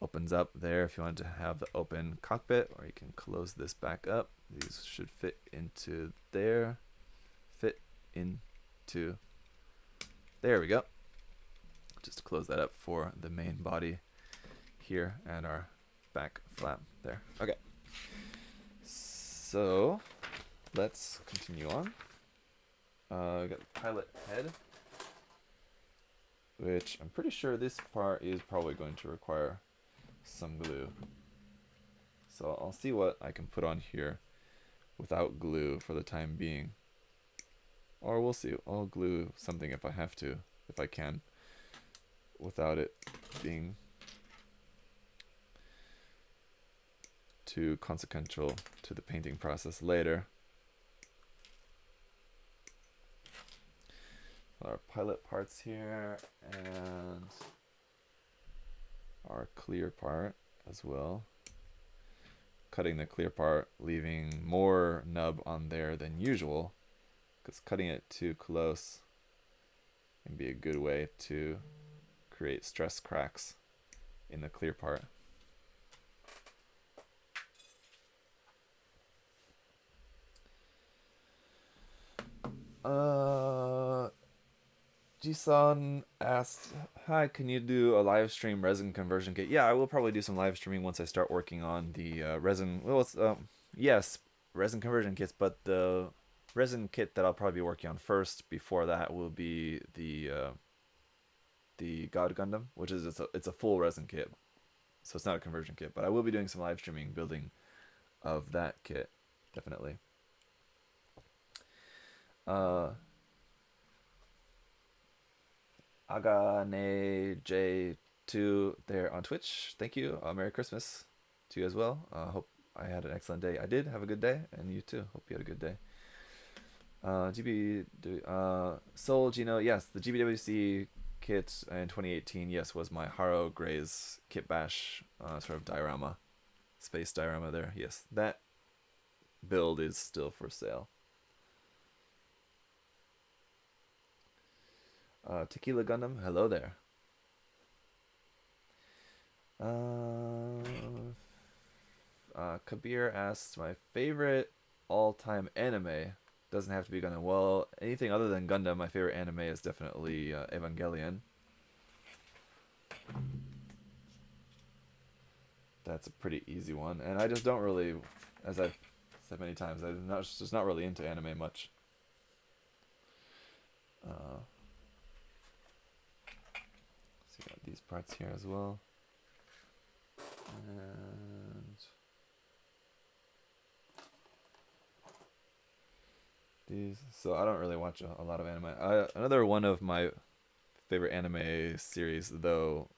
opens up there if you want to have the open cockpit, or you can close this back up. These should fit into there. Fit into there we go. Just close that up for the main body here and our back flap there. Okay. So let's continue on. We got the pilot head, which I'm pretty sure this part is probably going to require some glue. So I'll see what I can put on here without glue for the time being. Or we'll see. I'll glue something if I have to, if I can, without it being too consequential to the painting process later. Our pilot parts here and our clear part as well. Cutting the clear part, leaving more nub on there than usual, because cutting it too close can be a good way to create stress cracks in the clear part. Jisan asked, "Hi, can you do a live stream resin conversion kit?" Yeah, I will probably do some live streaming once I start working on the resin. Well, it's yes, resin conversion kits, but the resin kit that I'll probably be working on first before that will be the God Gundam, which is it's a full resin kit, so it's not a conversion kit. But I will be doing some live streaming building of that kit, definitely. Agane J2 there on Twitch. Thank you. Merry Christmas to you as well. Hope I had an excellent day. I did have a good day, and you too. Hope you had a good day. Soul Gino, yes, the GBWC kit in 2018, yes, was my Haro Gray's Kit Bash sort of diorama, space diorama there. Yes, that build is still for sale. Tequila Gundam, hello there. Kabir asks, my favorite all-time anime. Doesn't have to be Gundam. Well, anything other than Gundam, my favorite anime is definitely Evangelion. That's a pretty easy one, and I just don't really, as I've said many times, I'm just not really into anime much. So you got these parts here as well, and these. So I don't really watch a lot of anime. Another one of my favorite anime series, though,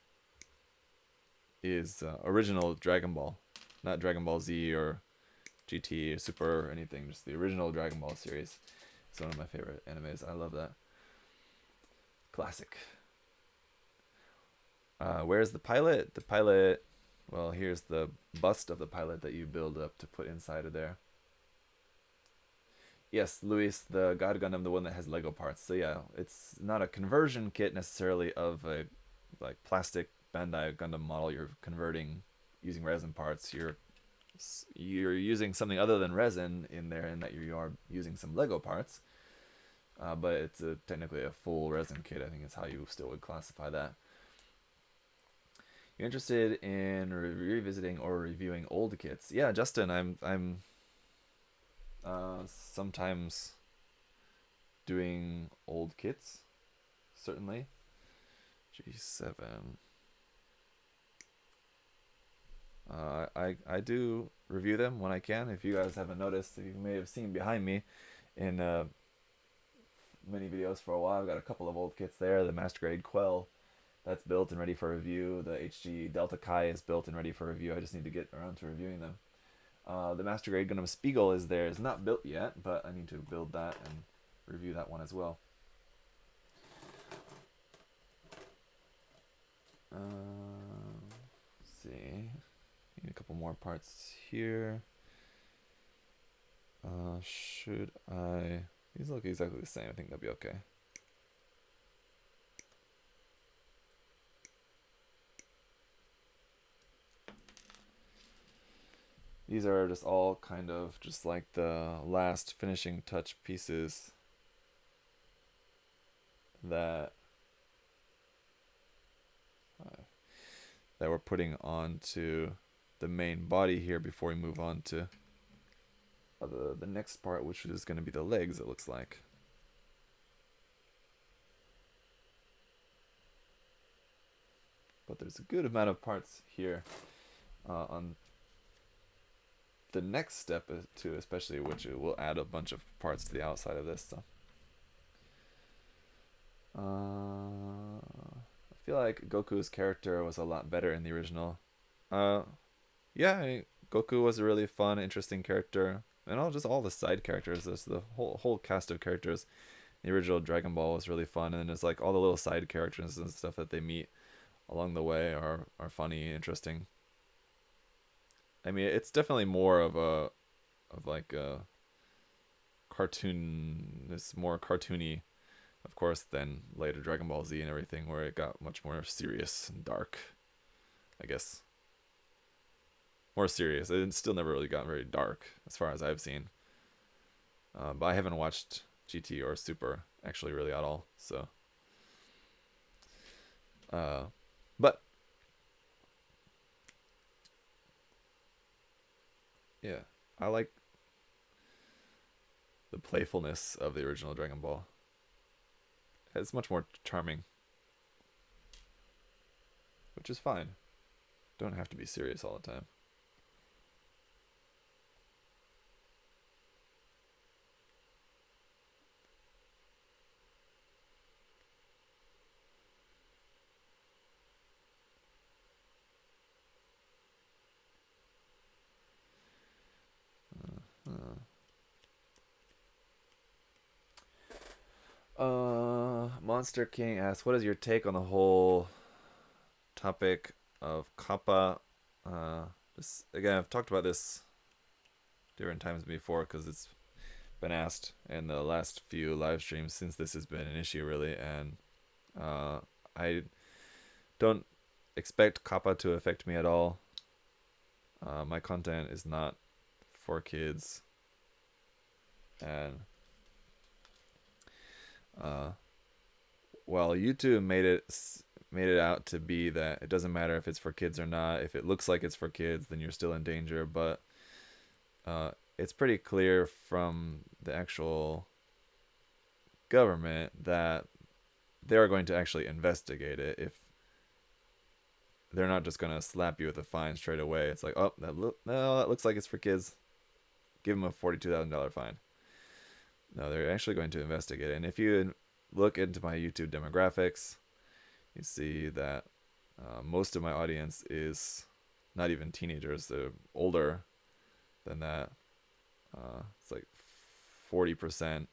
is original Dragon Ball, not Dragon Ball Z or GT or Super or anything, just the original Dragon Ball series. It's one of my favorite animes. I love that. Classic. Where's the pilot? The pilot, well, here's the bust of the pilot that you build up to put inside of there. Yes, Luis, the God Gundam, the one that has Lego parts. So yeah, it's not a conversion kit necessarily of a like plastic Bandai Gundam model. You're converting using resin parts. You're using something other than resin in there, in that you are using some Lego parts. But it's technically a full resin kit. I think is how you still would classify that. You're interested in revisiting or reviewing old kits? Yeah, Justin, I'm sometimes doing old kits, certainly. G7. I do review them when I can. If you guys haven't noticed, you may have seen behind me in many videos for a while, I've got a couple of old kits there. The Master Grade Quell, that's built and ready for review. The HG Delta Kai is built and ready for review. I just need to get around to reviewing them. The Master Grade Gundam Spiegel is there. It's not built yet, but I need to build that and review that one as well. Let's see. Need a couple more parts here. Should I... These look exactly the same. I think that'll be okay. These are just all kind of just like the last finishing touch pieces that uh, that we're putting onto the main body here before we move on to the next part, which is going to be the legs, it looks like. But there's a good amount of parts here on the next step too, especially, which will add a bunch of parts to the outside of this. So I feel like Goku's character was a lot better in the original. Uh, yeah, Goku was a really fun, interesting character, and all the side characters. There's the whole cast of characters. The original Dragon Ball was really fun, and it's like all the little side characters and stuff that they meet along the way are funny, interesting. I mean, it's definitely more of like a cartoon. It's more cartoony, of course, than later Dragon Ball Z and everything, where it got much more serious and dark. I guess more serious. It still never really got very dark, as far as I've seen. But I haven't watched GT or Super actually really at all. So, but yeah, I like the playfulness of the original Dragon Ball. It's much more charming, which is fine. Don't have to be serious all the time. Monster King asks, "What is your take on the whole topic of kappa?" This again, I've talked about this different times before because it's been asked in the last few live streams since this has been an issue, really, and I don't expect kappa to affect me at all. My content is not for kids, and well, YouTube made it out to be that it doesn't matter if it's for kids or not. If it looks like it's for kids, then you're still in danger. But it's pretty clear from the actual government that they are going to actually investigate it. If they're not just going to slap you with a fine straight away. It's like, oh, that looks like it's for kids. Give them a $42,000 fine. No, they're actually going to investigate it. And if you look into my YouTube demographics, you see that most of my audience is not even teenagers. They're older than that. It's like 40%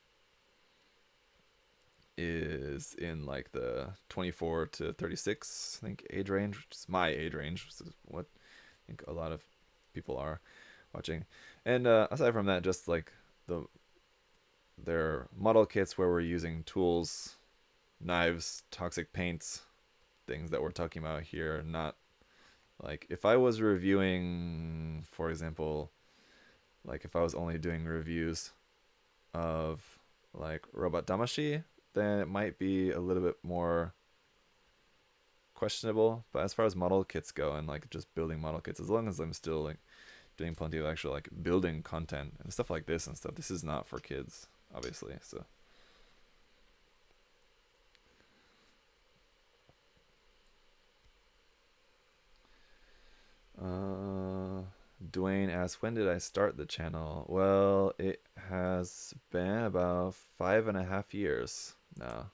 is in like the 24 to 36, I think, age range, which is my age range, which is what I think a lot of people are watching. And aside from that, just like their model kits where we're using tools, knives, toxic paints, things that we're talking about here. Not like if I was reviewing, for example, like if I was only doing reviews of like Robot Damashi, then it might be a little bit more questionable. But as far as model kits go and like just building model kits, as long as I'm still like doing plenty of actual like building content and stuff like this and stuff, this is not for kids, obviously. So Dwayne asks, when did I start the channel? Well, it has been about 5.5 years now.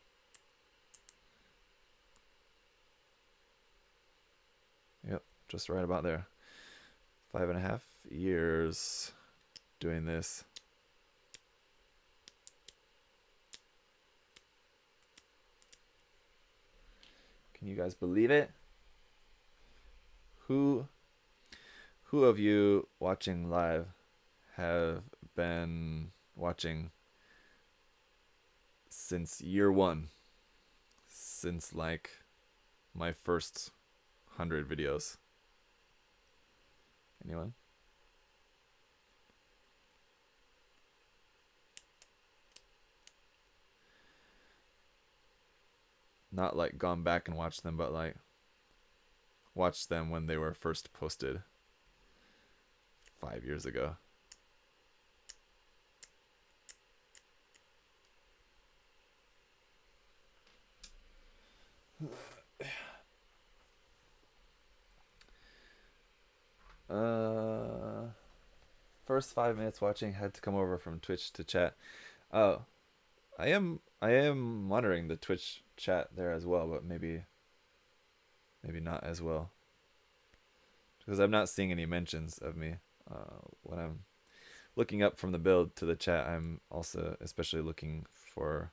Yep, just right about there. 5.5 years doing this. Can you guys believe it? Who of you watching live have been watching since year one? Since like my first 100 videos? Anyone? not like gone back and watched them, but like watched them when they were first posted 5 years ago. Uh, First 5 minutes watching, had to come over from Twitch to chat. Oh, I am monitoring the Twitch chat there as well, but maybe not as well because I'm not seeing any mentions of me. When I'm looking up from the build to the chat, I'm also especially looking for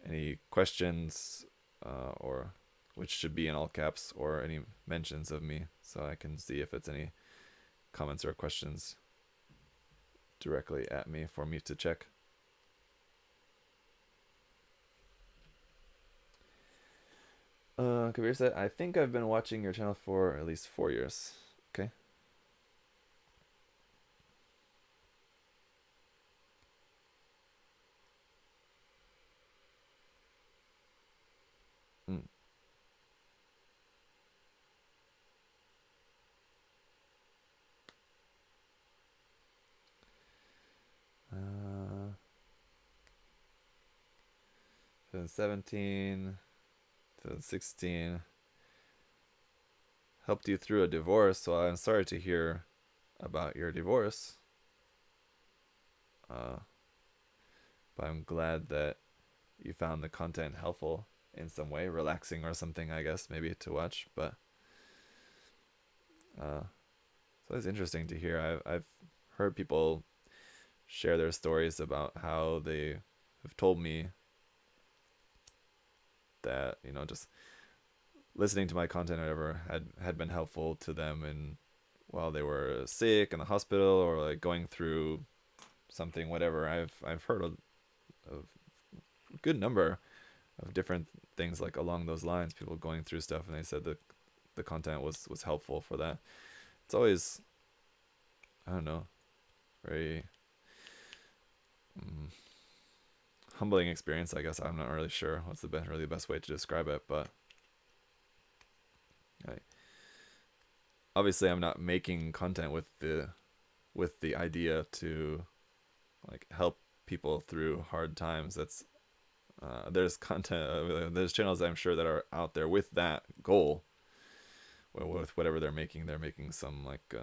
any questions, or which should be in all caps, or any mentions of me, so I can see if it's any comments or questions directly at me for me to check. Kabir said, I think I've been watching your channel for at least 4 years. Okay. Mm. 2017, 2016. Helped you through a divorce, so I'm sorry to hear about your divorce. Uh, but I'm glad that you found the content helpful in some way, relaxing or something, I guess, maybe to watch. But so it's interesting to hear. I've heard people share their stories about how they have told me that, just listening to my content or whatever had been helpful to them, and while they were sick in the hospital or like going through something, whatever. I've heard of a good number of different things like along those lines, people going through stuff, and they said that the content was helpful for that. It's always, I don't know, very humbling experience, I guess. I'm not really sure what's the best way to describe it, but I, obviously I'm not making content with the idea to like help people through hard times. That's there's content, there's channels I'm sure that are out there with that goal. Well, with whatever they're making some like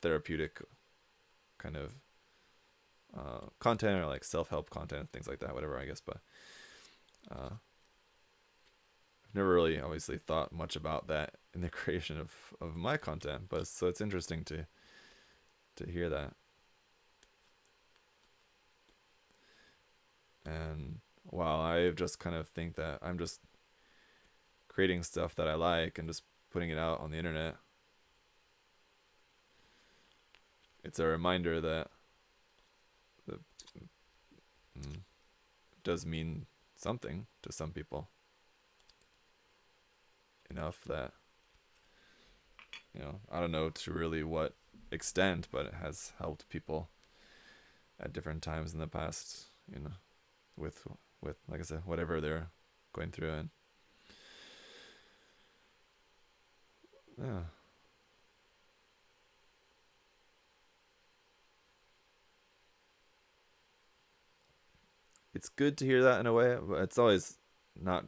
therapeutic kind of content, or like self-help content, things like that, whatever, I guess. But I've never really obviously thought much about that in the creation of my content, but so it's interesting to hear that. And while I just kind of think that I'm just creating stuff that I like and just putting it out on the internet, it's a reminder that the does mean something to some people, enough that, I don't know to really what extent, but it has helped people at different times in the past, with like I said, whatever they're going through. And yeah, it's good to hear that in a way, but it's always not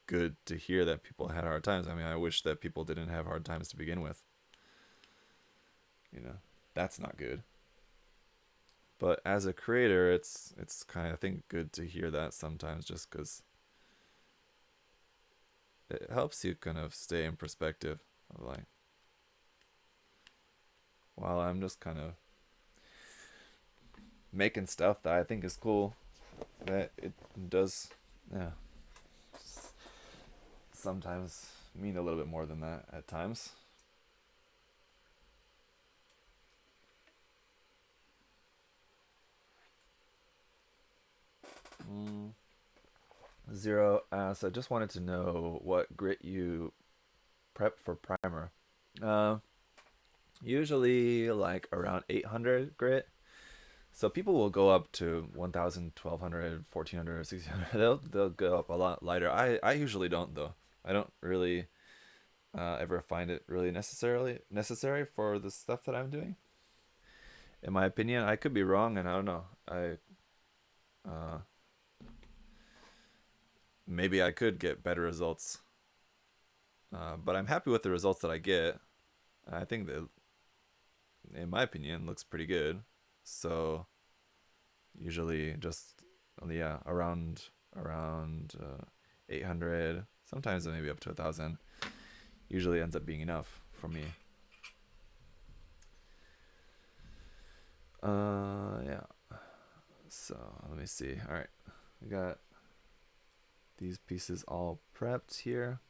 good to hear that people had hard times. I mean, I wish that people didn't have hard times to begin with. That's not good. But as a creator, it's kind of, I think, good to hear that sometimes, just because it helps you kind of stay in perspective of like, while I'm just kind of making stuff that I think is cool, that it does, yeah, sometimes mean a little bit more than that at times. Zero asks, I just wanted to know what grit you prep for primer. Uh, Usually like around 800 grit. So people will go up to 1,000, 1,200, 1,400, 1,600. They'll go up a lot lighter. I usually don't though. I don't really ever find it really necessary for the stuff that I'm doing. In my opinion, I could be wrong, and I don't know. Uh, Maybe I could get better results, but I'm happy with the results that I get. I think that, in my opinion, looks pretty good. So usually just yeah, around 800, sometimes maybe up to 1,000. Usually ends up being enough for me. Yeah. So let me see. All right, we got these pieces all prepped here.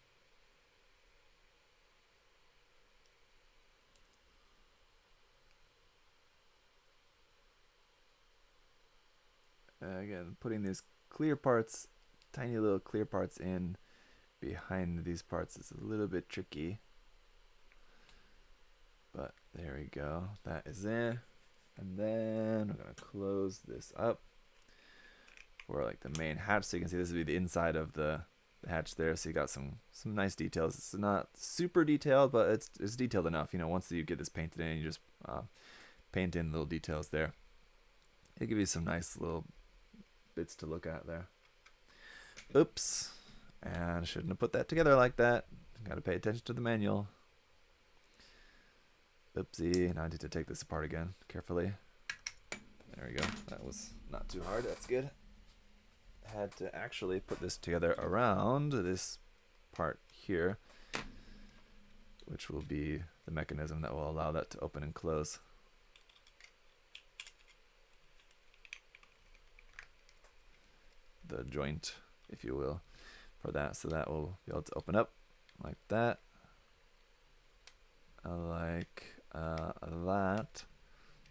Again, putting these clear parts, tiny little clear parts in behind these parts is a little bit tricky. But there we go. That is in. And then we're going to close this up for like the main hatch. So you can see this would be the inside of the hatch there. So you got some nice details. It's not super detailed, but it's detailed enough. You know, once you get this painted in, you just paint in little details there. It'll give you some nice little bits to look at there. Oops. And I shouldn't have put that together like that. Got to pay attention to the manual. Oopsie. Now I need to take this apart again carefully. There we go. That was not too hard. That's good. Had to actually put this together around this part here, which will be the mechanism that will allow that to open and close. The joint, if you will, for that. So that will be able to open up like that. Like that.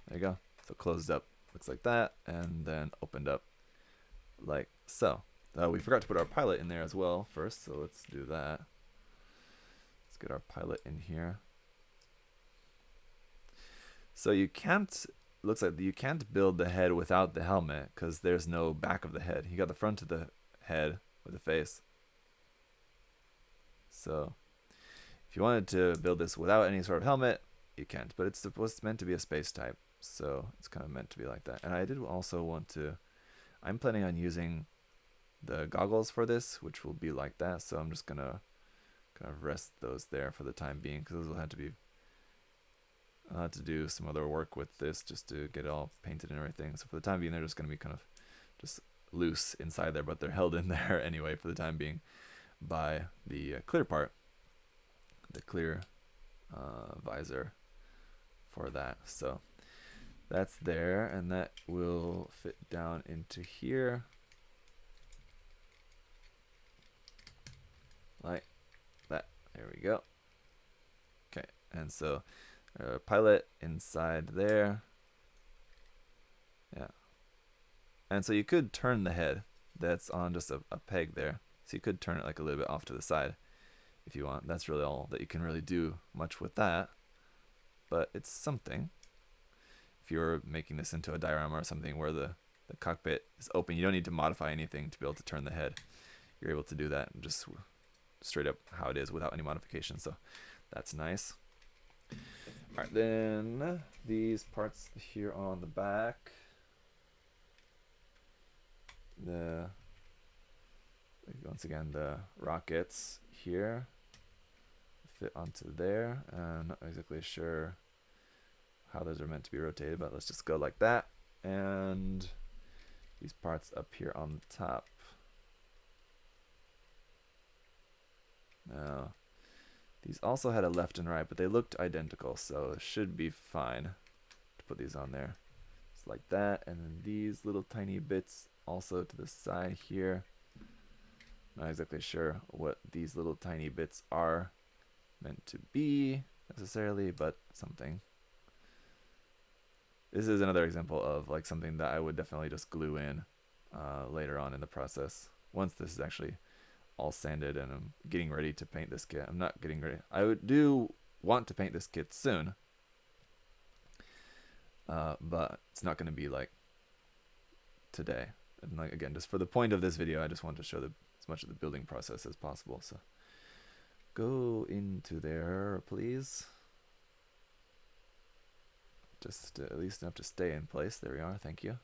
There you go. So closed up. Looks like that. And then opened up like so. We forgot to put our pilot in there as well first. So let's do that. Let's get our pilot in here. So you can't, looks like you can't build the head without the helmet because there's no back of the head. You got the front of the head with the face. So if you wanted to build this without any sort of helmet, you can't. But it's meant to be a space type, so it's kind of meant to be like that. And I did also want to, I'm planning on using the goggles for this, which will be like that. So I'm just gonna kind of rest those there for the time being because those will have to be, I'll have to do some other work with this just to get it all painted and everything. So for the time being, they're just gonna be kind of just loose inside there, but they're held in there anyway for the time being by the clear part, the clear visor for that. So that's there, and that will fit down into here like that. There we go. Okay, and so pilot inside there. Yeah, and so you could turn the head that's on just a peg there, so you could turn it like a little bit off to the side if you want. That's really all that you can really do much with that, but it's something. If you're making this into a diorama or something where the cockpit is open, you don't need to modify anything to be able to turn the head. You're able to do that just straight up how it is without any modification, so that's nice. Alright, then these parts here on the back, once again the rockets here fit onto there. I'm not exactly sure how those are meant to be rotated, but let's just go like that. And these parts up here on the top. Now, these also had a left and right, but they looked identical, so it should be fine to put these on there. Just like that, and then these little tiny bits also to the side here. Not exactly sure what these little tiny bits are meant to be necessarily, but something. This is another example of like something that I would definitely just glue in later on in the process. Once this is actually all sanded and I'm getting ready to paint this kit. I'm not getting ready. I do want to paint this kit soon, but it's not going to be like today. And like again, just for the point of this video, I just want to show as much of the building process as possible. So go into there, please. Just at least enough to stay in place. There we are. Thank you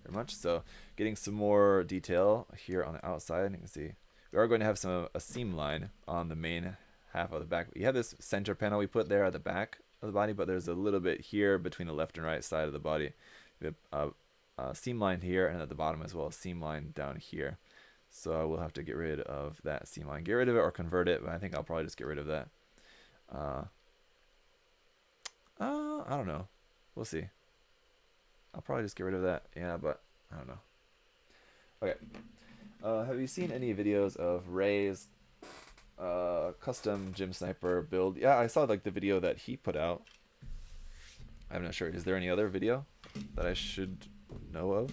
very much. So getting some more detail here on the outside. You can see we are going to have a seam line on the main half of the back. We have this center panel we put there at the back of the body, but there's a little bit here between the left and right side of the body. We have a seam line here, and at the bottom as well, a seam line down here. So I will have to get rid of that seam line. Get rid of it or convert it, but I think I'll probably just get rid of that. I don't know. We'll see. I'll probably just get rid of that. Yeah, but I don't know. Okay. Have you seen any videos of Ray's custom gym sniper build? Yeah, I saw like the video that he put out. I'm not sure. Is there any other video that I should know of?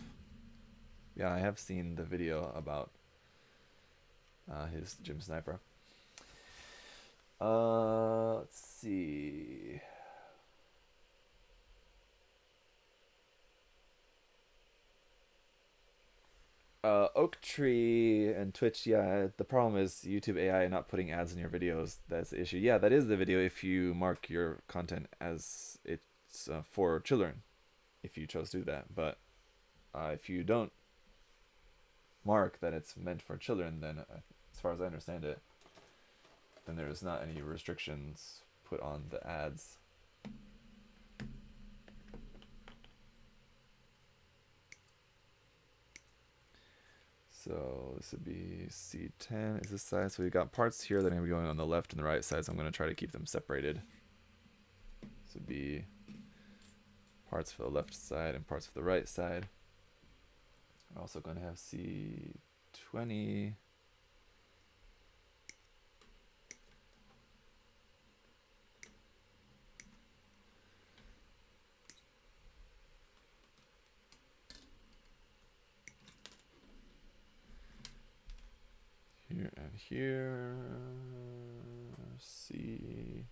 Yeah, I have seen the video about his gym sniper. Let's see. Oak Tree and Twitch, yeah, the problem is YouTube AI not putting ads in your videos. That's the issue. Yeah, that is the video if you mark your content as it's for children, if you chose to do that. But if you don't mark that it's meant for children, then as far as I understand it, then there's not any restrictions put on the ads. So this would be C10 is this side. So we've got parts here that are going to be going on the left and the right side. So I'm going to try to keep them separated. This would be parts for the left side and parts for the right side. I'm also going to have C20. Here and here, C2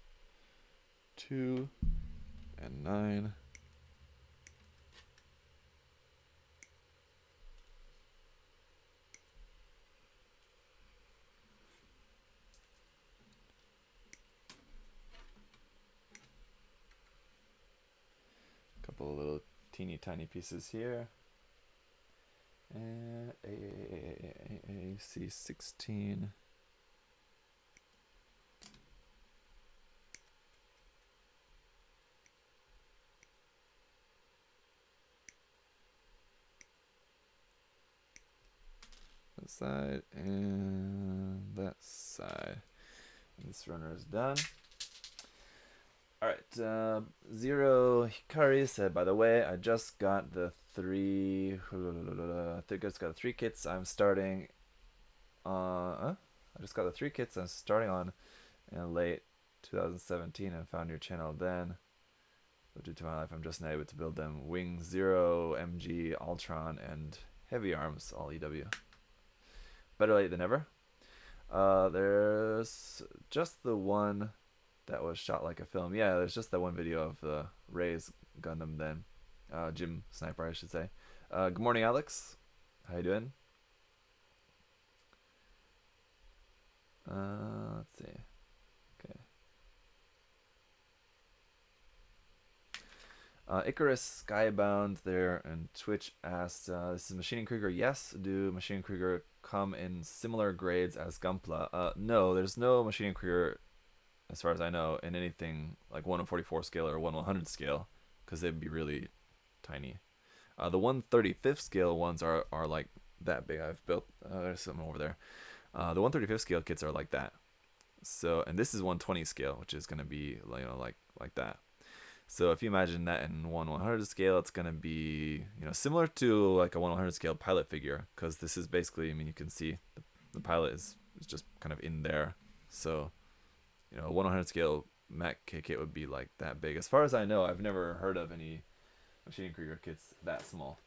and 9. A couple of little teeny tiny pieces here. And C16. That side and that side. And this runner is done. Alright, Zero Hikari said, by the way, I just got the three kits I'm starting on, I just got the 3 kits I'm starting on in late 2017 and found your channel then. But due to my life, I'm just not able to build them. Wing Zero, MG, Ultron, and Heavy Arms, all EW. Better late than never. There's just the one that was shot like a film. Yeah, there's just that one video of the Ray's Gundam then. Gym Sniper, I should say. Good morning, Alex. How you doing? Let's see. Okay. Icarus Skybound there and Twitch asked, this is Machining Krieger. Yes, do Machining Krieger come in similar grades as Gunpla? No, there's no Machining Krieger, as far as I know, in anything like 1/44 scale or 1/100 scale, because they'd be really tiny. The 1/35 scale ones are like that big. I've built, there's something over there. The 1/35 scale kits are like that. So, and this is 120 scale, which is going to be, you know, like that. So if you imagine that in 1/100 scale, it's going to be, you know, similar to like a 1/100 scale pilot figure, because this is basically, I mean, you can see the pilot is just kind of in there. So, you know, a 1/100 scale Ma.K kit would be like that big. As far as I know, I've never heard of any Machining Krieger kits that small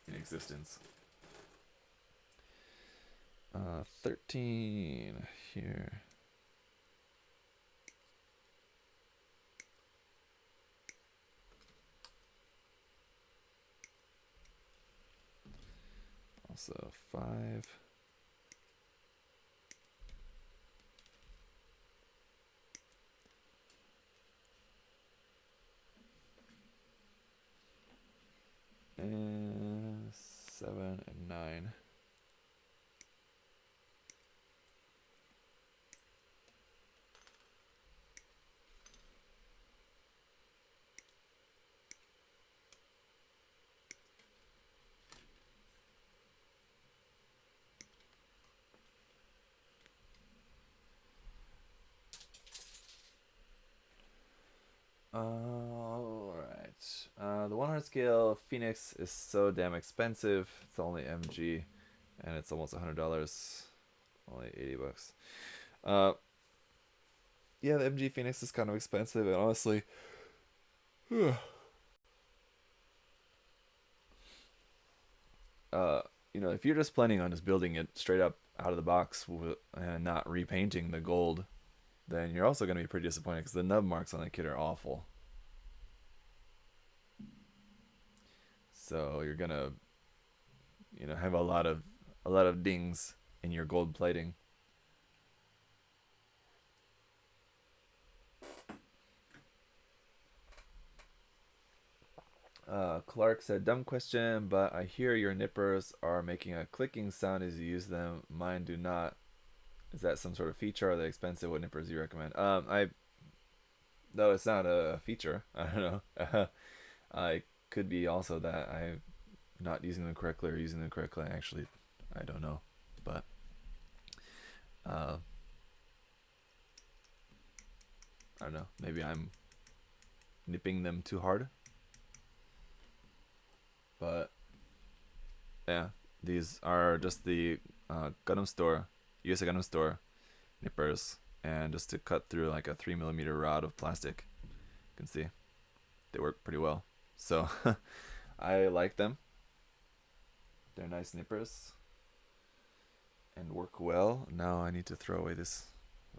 in existence. 13 here. Also 5. And 7 and 9. Alright. The 100 scale Phoenix is so damn expensive. It's only MG, and it's almost $100. Only $80. Yeah, the MG Phoenix is kind of expensive, and honestly, uh, if you're just planning on just building it straight up out of the box and not repainting the gold, then you're also going to be pretty disappointed because the nub marks on that kit are awful. So you're gonna, have a lot of dings in your gold plating. Clark said, "Dumb question, but I hear your nippers are making a clicking sound as you use them. Mine do not. Is that some sort of feature? Are they expensive? What nippers do you recommend?" No, it's not a feature. I don't know. I could be also that I'm not using them correctly or using them correctly. Actually, I don't know, but uh, I don't know. Maybe I'm nipping them too hard. But yeah, these are just the Gundam store, USA Gundam store nippers, and just to cut through like a 3mm rod of plastic. You can see they work pretty well. So I like them. They're nice nippers and work well. Now I need to throw away this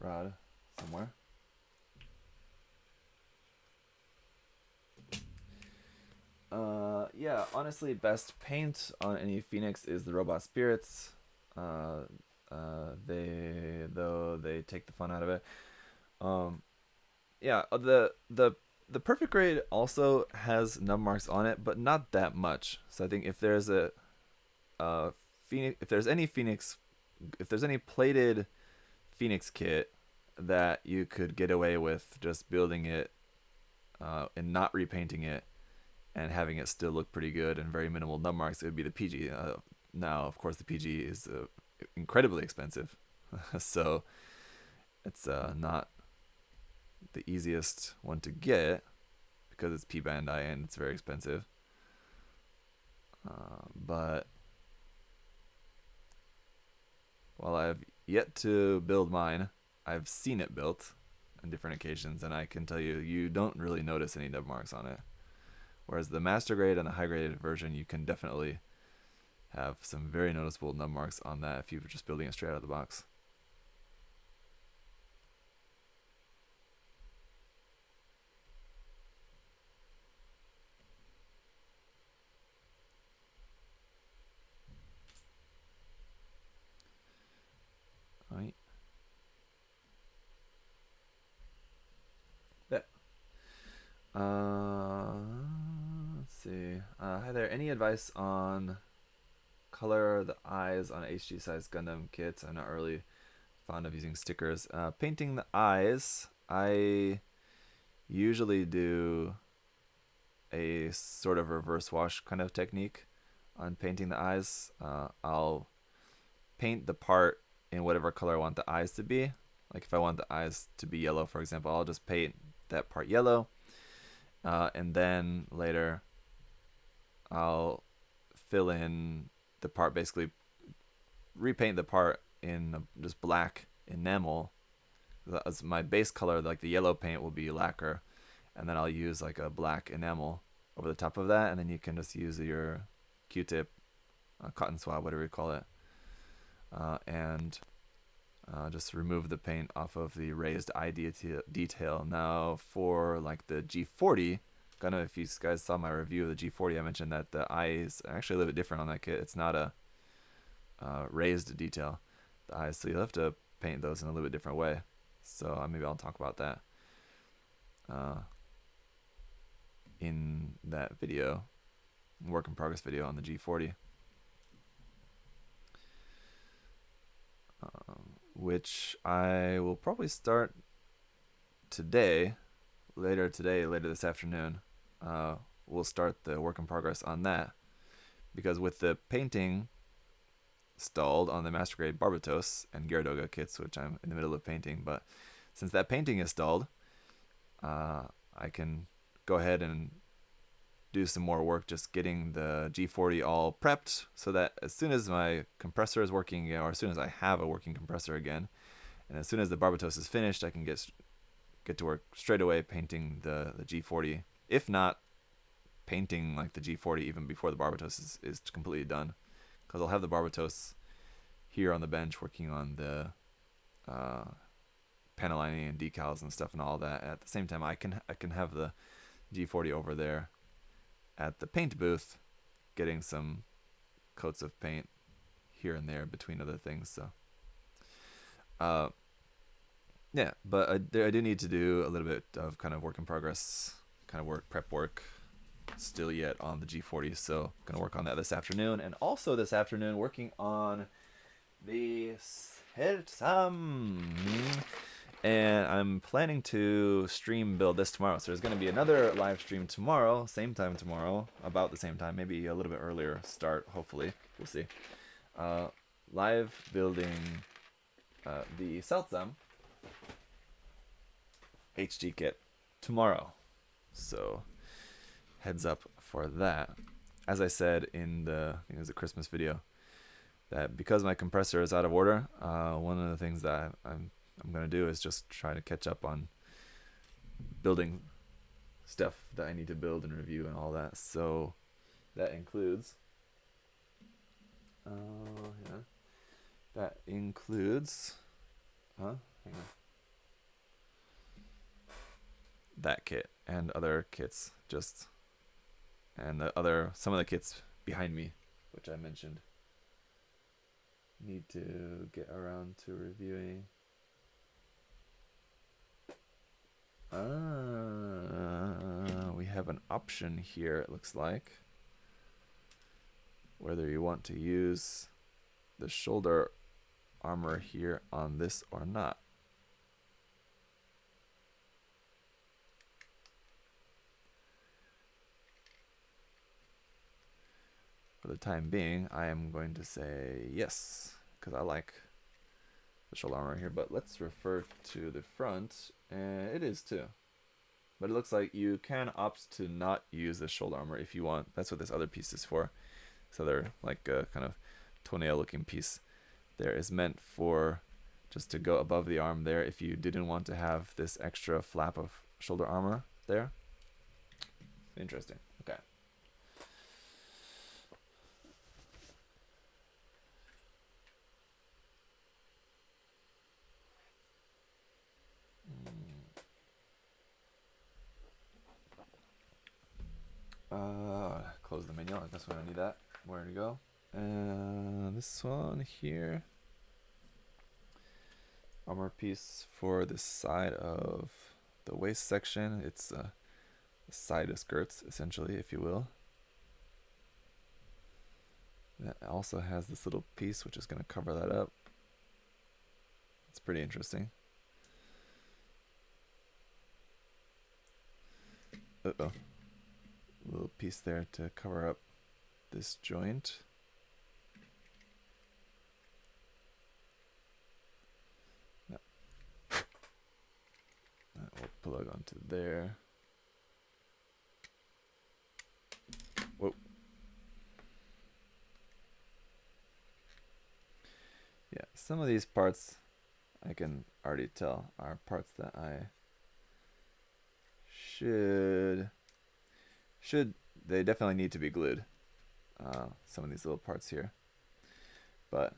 rod somewhere. Yeah, honestly, best paint on any Phoenix is the Robot Spirits. They take the fun out of it. Yeah, the perfect grade also has nub marks on it, but not that much. So I think if there's a Phoenix, if there's any plated Phoenix kit that you could get away with just building it and not repainting it and having it still look pretty good and very minimal nub marks, it would be the PG. Now, of course, the PG is incredibly expensive, so it's not the easiest one to get because it's P Bandai and it's very expensive. But while I've yet to build mine, I've seen it built on different occasions, and I can tell you don't really notice any nub marks on it. Whereas the master grade and the high graded version, you can definitely have some very noticeable nub marks on that if you're just building it straight out of the box. Right. Yeah. Let's see. Hi there. Any advice on color the eyes on HG size Gundam kits? I'm not really fond of using stickers. Painting the eyes, I usually do a sort of reverse wash kind of technique on painting the eyes. I'll paint the part in whatever color I want the eyes to be. Like if I want the eyes to be yellow, for example, I'll just paint that part yellow. And then later I'll fill in the part, basically repaint the part in just black enamel. As my base color, like the yellow paint will be lacquer, and then I'll use like a black enamel over the top of that, and then you can just use your Q-tip, cotton swab, whatever you call it, and just remove the paint off of the raised eye detail. Now for like the G40, kind of, if you guys saw my review of the G40, I mentioned that the eyes are actually a little bit different on that kit. It's not a raised detail, the eyes. So you'll have to paint those in a little bit different way. So maybe I'll talk about that in that video, work in progress video on the G40. Which I will probably start today, later this afternoon. We'll start the work in progress on that, because with the painting stalled on the master grade Barbatos and Gyaradoga kits, which I'm in the middle of painting, but since that painting is stalled, I can go ahead and do some more work just getting the G40 all prepped, so that as soon as my compressor is working, or as soon as I have a working compressor again, and as soon as the Barbatos is finished, I can get to work straight away painting the G40. If not painting like the G40 even before the Barbatos is completely done, because I'll have the Barbatos here on the bench working on the panel lining and decals and stuff and all that. At the same time, I can have the G40 over there at the paint booth getting some coats of paint here and there between other things. So yeah, but I do need to do a little bit of kind of work in progress kind of work, prep work still yet on the G40, so gonna work on that this afternoon. And also this afternoon working on the Selsam, and I'm planning to stream build this tomorrow. So there's going to be another live stream tomorrow, same time tomorrow, about the same time, maybe a little bit earlier start, hopefully. We'll see. Live building the Selsam HD kit tomorrow. So heads up for that. As I said in the, I think it was a Christmas video, that because my compressor is out of order, one of the things that I'm going to do is just try to catch up on building stuff that I need to build and review and all that. So that includes hang on, that kit and other kits, just, and some of the kits behind me, which I mentioned, need to get around to reviewing. We have an option here, it looks like, whether you want to use the shoulder armor here on this or not. For the time being, I am going to say yes, because I like the shoulder armor here, but let's refer to the front, and it is too. But it looks like you can opt to not use the shoulder armor if you want. That's what this other piece is for. So they're like a kind of toenail looking piece. There is meant for just to go above the arm there if you didn't want to have this extra flap of shoulder armor there. Interesting. Okay. Close the menu. That's when I need that. Where to go? This one here. Armor piece for the side of the waist section. It's the side of skirts, essentially, if you will. That also has this little piece which is going to cover that up. It's pretty interesting. Uh-oh. Little piece there to cover up this joint. That will plug onto there. Whoa. Yeah, some of these parts I can already tell are parts that I they definitely need to be glued. Some of these little parts here, but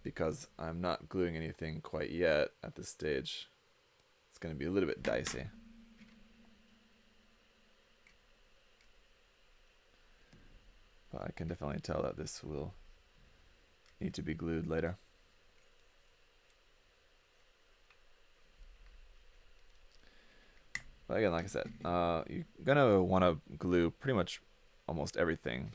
because I'm not gluing anything quite yet at this stage, it's going to be a little bit dicey. But I can definitely tell that this will need to be glued later. But again, like I said, you're gonna want to glue pretty much almost everything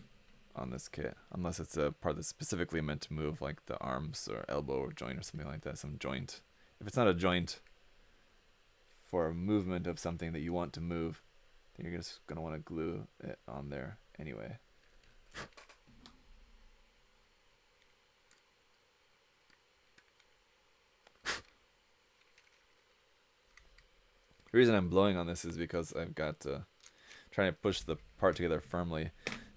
on this kit, unless it's a part that's specifically meant to move, like the arms or elbow or joint or something like that, some joint. If it's not a joint for a movement of something that you want to move, then you're just gonna want to glue it on there anyway. The reason I'm blowing on this is because I've got trying to push the part together firmly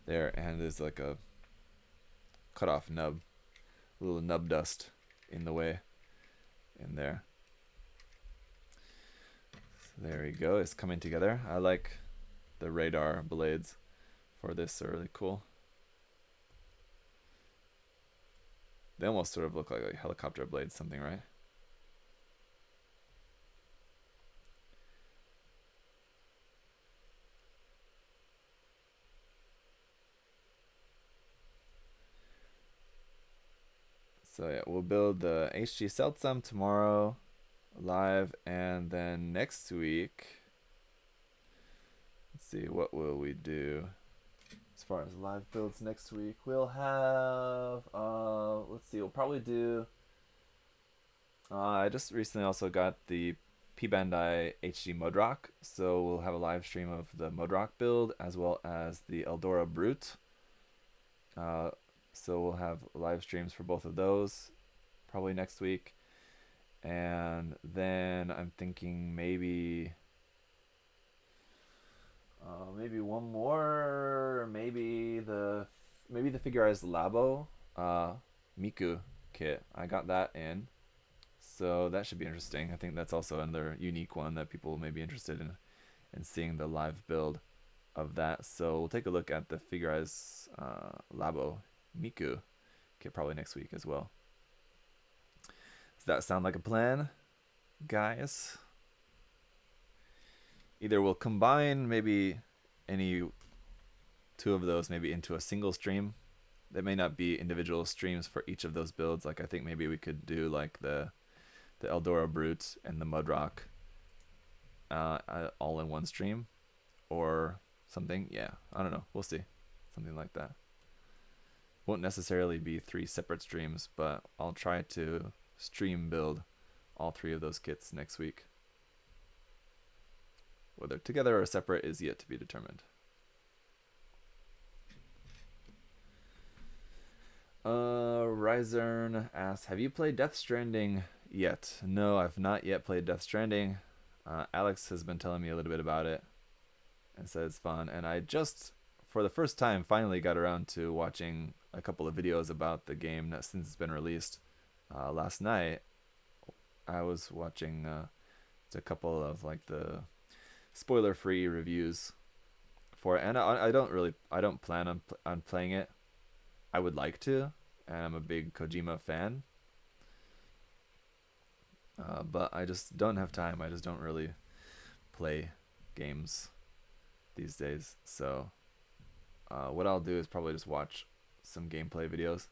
there, and there's like a cut off nub, a little nub dust in the way in there. So there we go, it's coming together. I like the radar blades for this, they're really cool. They almost sort of look like helicopter blades, something, right? So yeah, we'll build the HG Seltsum tomorrow live, and then next week, let's see, what will we do as far as live builds next week? We'll have let's see, we'll probably do I just recently also got the P Bandai HD Modrock, so we'll have a live stream of the Modrock build as well as the Eldora Brute. So we'll have live streams for both of those probably next week. And then I'm thinking maybe one more, maybe the Figurized Labo Miku kit. I got that in, so that should be interesting. I think that's also another unique one that people may be interested in seeing the live build of that. So we'll take a look at the Figurized Labo Miku kit probably next week as well. Does that sound like a plan, guys? Either we'll combine maybe any two of those maybe into a single stream. There may not be individual streams for each of those builds. Like I think maybe we could do like the Eldora Brute and the Mudrock all in one stream or something. Yeah, I don't know. We'll see. Something like that. Won't necessarily be 3 separate streams, but I'll try to stream build all 3 of those kits next week. Whether together or separate is yet to be determined. Ryzern asks, have you played Death Stranding yet? No, I've not yet played Death Stranding. Alex has been telling me a little bit about it and said it's fun, and I just, for the first time, finally got around to watching a couple of videos about the game since it's been released. Last night I was watching a couple of like the spoiler-free reviews for it, and I don't plan on playing it. I would like to, and I'm a big Kojima fan, but I just don't have time. I just don't really play games these days. So what I'll do is probably just watch some gameplay videos.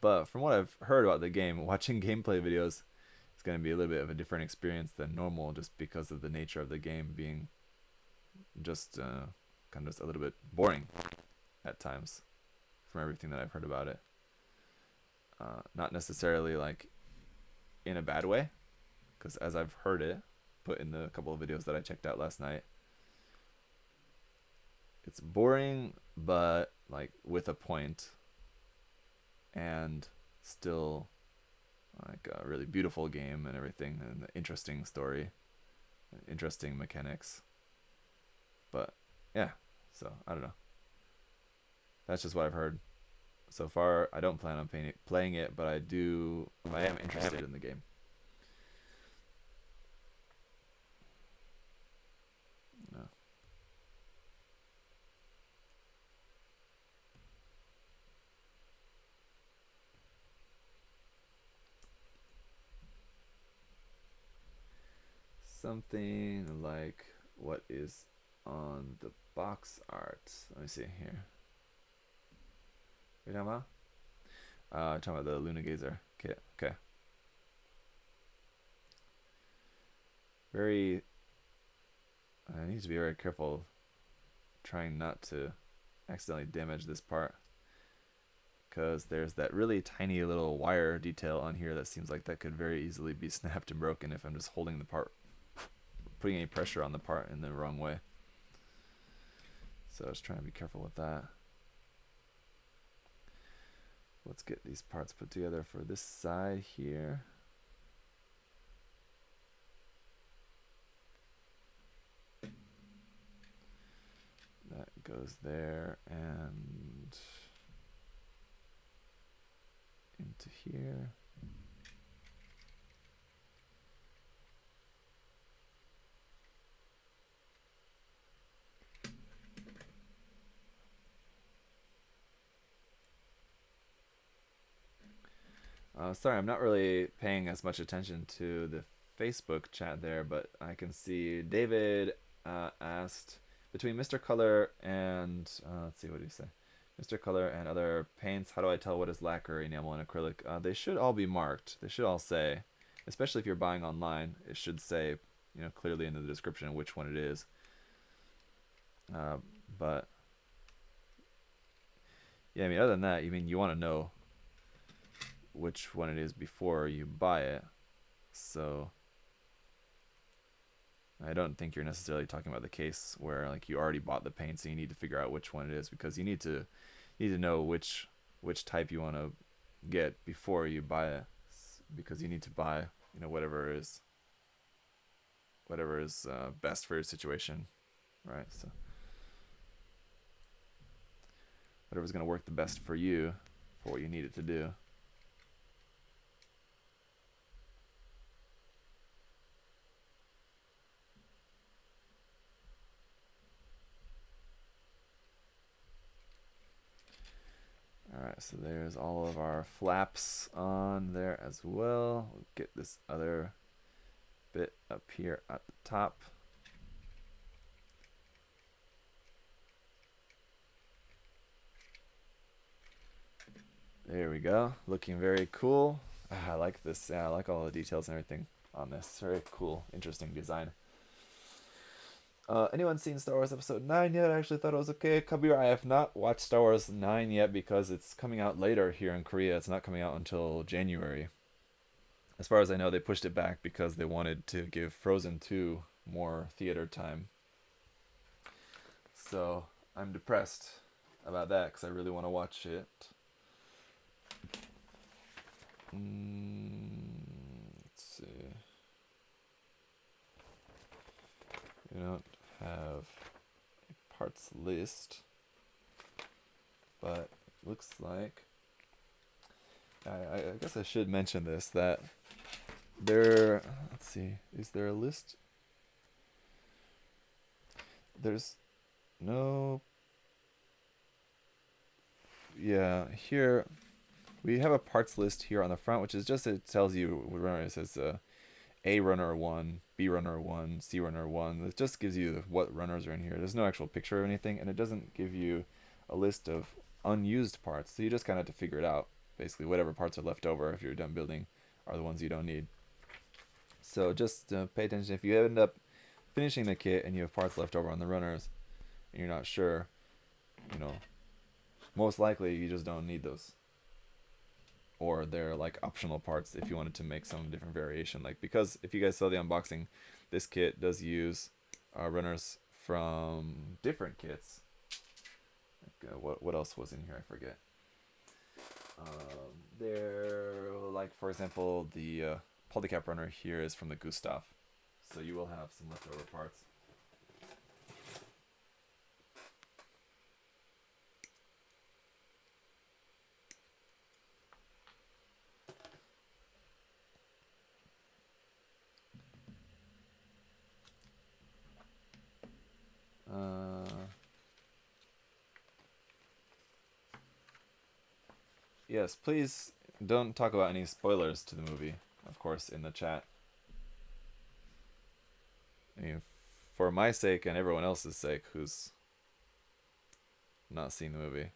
But from what I've heard about the game, watching gameplay videos is going to be a little bit of a different experience than normal, just because of the nature of the game being just kind of just a little bit boring at times, from everything that I've heard about it. Not necessarily like in a bad way, because as I've heard it put in the couple of videos that I checked out last night, it's boring, but like with a point, and still like a really beautiful game and everything, and an interesting story, interesting mechanics. But yeah, so I don't know. That's just what I've heard so far. I don't plan on playing it, but I am interested in the game. No. Something like what is on the box art. Let me see here. Talking about the Luna Gazer kit. Okay. Very. I need to be very careful trying not to accidentally damage this part, because there's that really tiny little wire detail on here that seems like that could very easily be snapped and broken if I'm just holding the part, putting any pressure on the part in the wrong way. So I was trying to be careful with that. Let's get these parts put together for this side here. That goes there and into here. Sorry, I'm not really paying as much attention to the Facebook chat there, but I can see David asked, between Mr. Color and, let's see, what do you say? Mr. Color and other paints, how do I tell what is lacquer, enamel, and acrylic? They should all be marked. They should all say, especially if you're buying online, it should say, clearly in the description which one it is. But yeah, I mean, other than that, you want to know which one it is before you buy it. So I don't think you're necessarily talking about the case where like you already bought the paint, so you need to figure out which one it is, because you need to know which type you want to get before you buy it, because you need to buy whatever is best for your situation, right? So whatever's going to work the best for you for what you need it to do. Alright, so there's all of our flaps on there as well. We'll get this other bit up here at the top. There we go. Looking very cool. I like this. Yeah, I like all the details and everything on this. Very cool, interesting design. Anyone seen Star Wars Episode 9 yet? I actually thought it was okay. Kabir, I have not watched Star Wars 9 yet because it's coming out later here in Korea. It's not coming out until January. As far as I know, they pushed it back because they wanted to give Frozen 2 more theater time. So I'm depressed about that because I really want to watch it. Let's see. We don't have a parts list, but it looks like I guess I should mention this, that there, let's see, is there a list? There's no, yeah, here we have a parts list here on the front, which is just, it tells you, it says A runner 1, B runner 1, C runner 1. It just gives you what runners are in here. There's no actual picture or anything, and it doesn't give you a list of unused parts. So you just kind of have to figure it out. Basically, whatever parts are left over if you're done building are the ones you don't need. So just pay attention. If you end up finishing the kit and you have parts left over on the runners and you're not sure, most likely you just don't need those. Or they're like optional parts if you wanted to make some different variation. Like, because if you guys saw the unboxing, this kit does use runners from different kits. Like, what else was in here? I forget. They're like, for example, the polycap runner here is from the Gustav, so you will have some leftover parts. Yes, please don't talk about any spoilers to the movie, of course, in the chat. I mean, for my sake and everyone else's sake who's not seen the movie.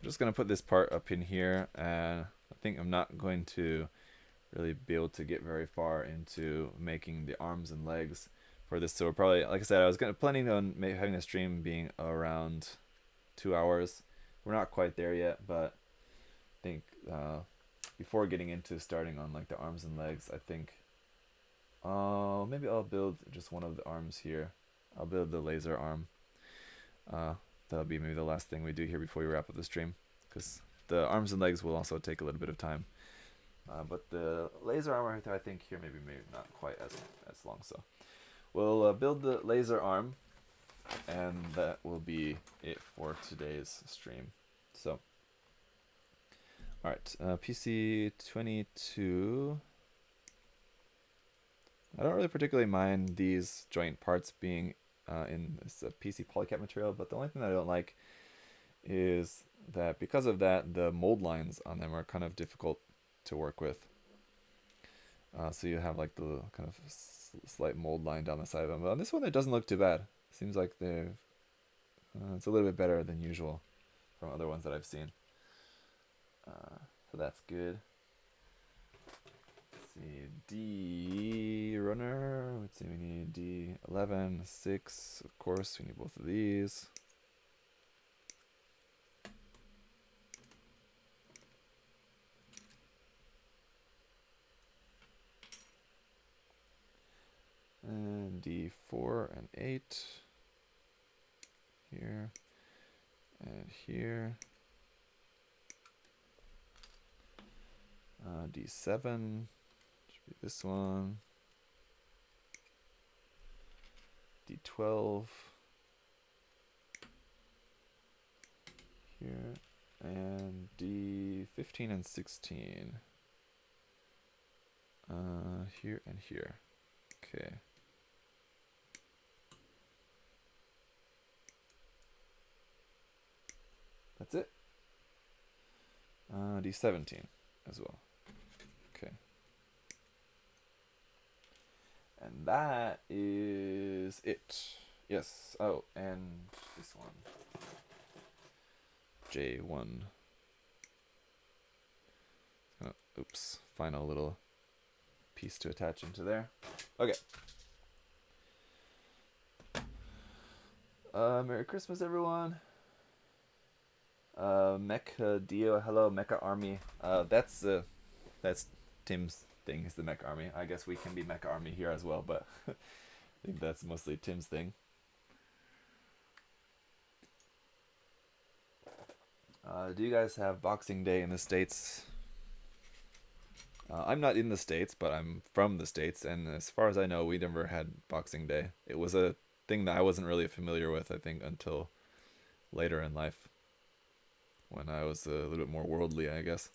I'm just gonna put this part up in here, and I think I'm not going to really be able to get very far into making the arms and legs for this. So we're probably, like I said, I was planning on having the stream being around 2 hours. We're not quite there yet, but I think before getting into starting on like the arms and legs, I think maybe I'll build just one of the arms here. I'll build the laser arm. That'll be maybe the last thing we do here before we wrap up the stream, because the arms and legs will also take a little bit of time. But the laser arm, I think here maybe not quite as long. So we'll build the laser arm, and that will be it for today's stream. So, all right, PC 22. I don't really particularly mind these joint parts being in this PC polycap material, but the only thing that I don't like is that because of that, the mold lines on them are kind of difficult to work with. So you have like the kind of slight mold line down the side of them. But on this one, it doesn't look too bad. Seems like they've it's a little bit better than usual from other ones that I've seen. So that's good. Let's see, D runner. Let's see, we need D11, 6. Of course, we need both of these. And D4 and 8 here and here. D7 should be this one. D12 here, and D15 and 16 here and here. Okay. That's it. D17 as well. Okay. And that is it. Yes. Oh, and this one. J1. Oops. Final little piece to attach into there. Okay. Merry Christmas, everyone. Ma.K Dio, hello, Ma.K Army. That's Tim's thing, is the Ma.K Army. I guess we can be Ma.K Army here as well, but I think that's mostly Tim's thing. Do you guys have Boxing Day in the States? I'm not in the States, but I'm from the States, and as far as I know, we never had Boxing Day. It was a thing that I wasn't really familiar with, I think, until later in life, when I was a little bit more worldly, I guess.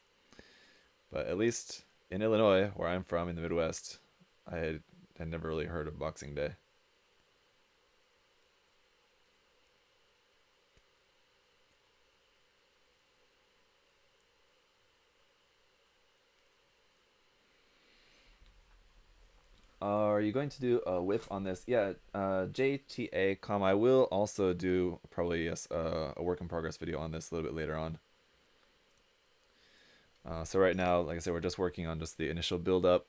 But at least in Illinois, where I'm from in the Midwest, I had never really heard of Boxing Day. Are you going to do a whip on this? Yeah, JTA, I will also do probably, yes, a work in progress video on this a little bit later on. So right now, like I said, we're just working on just the initial build up,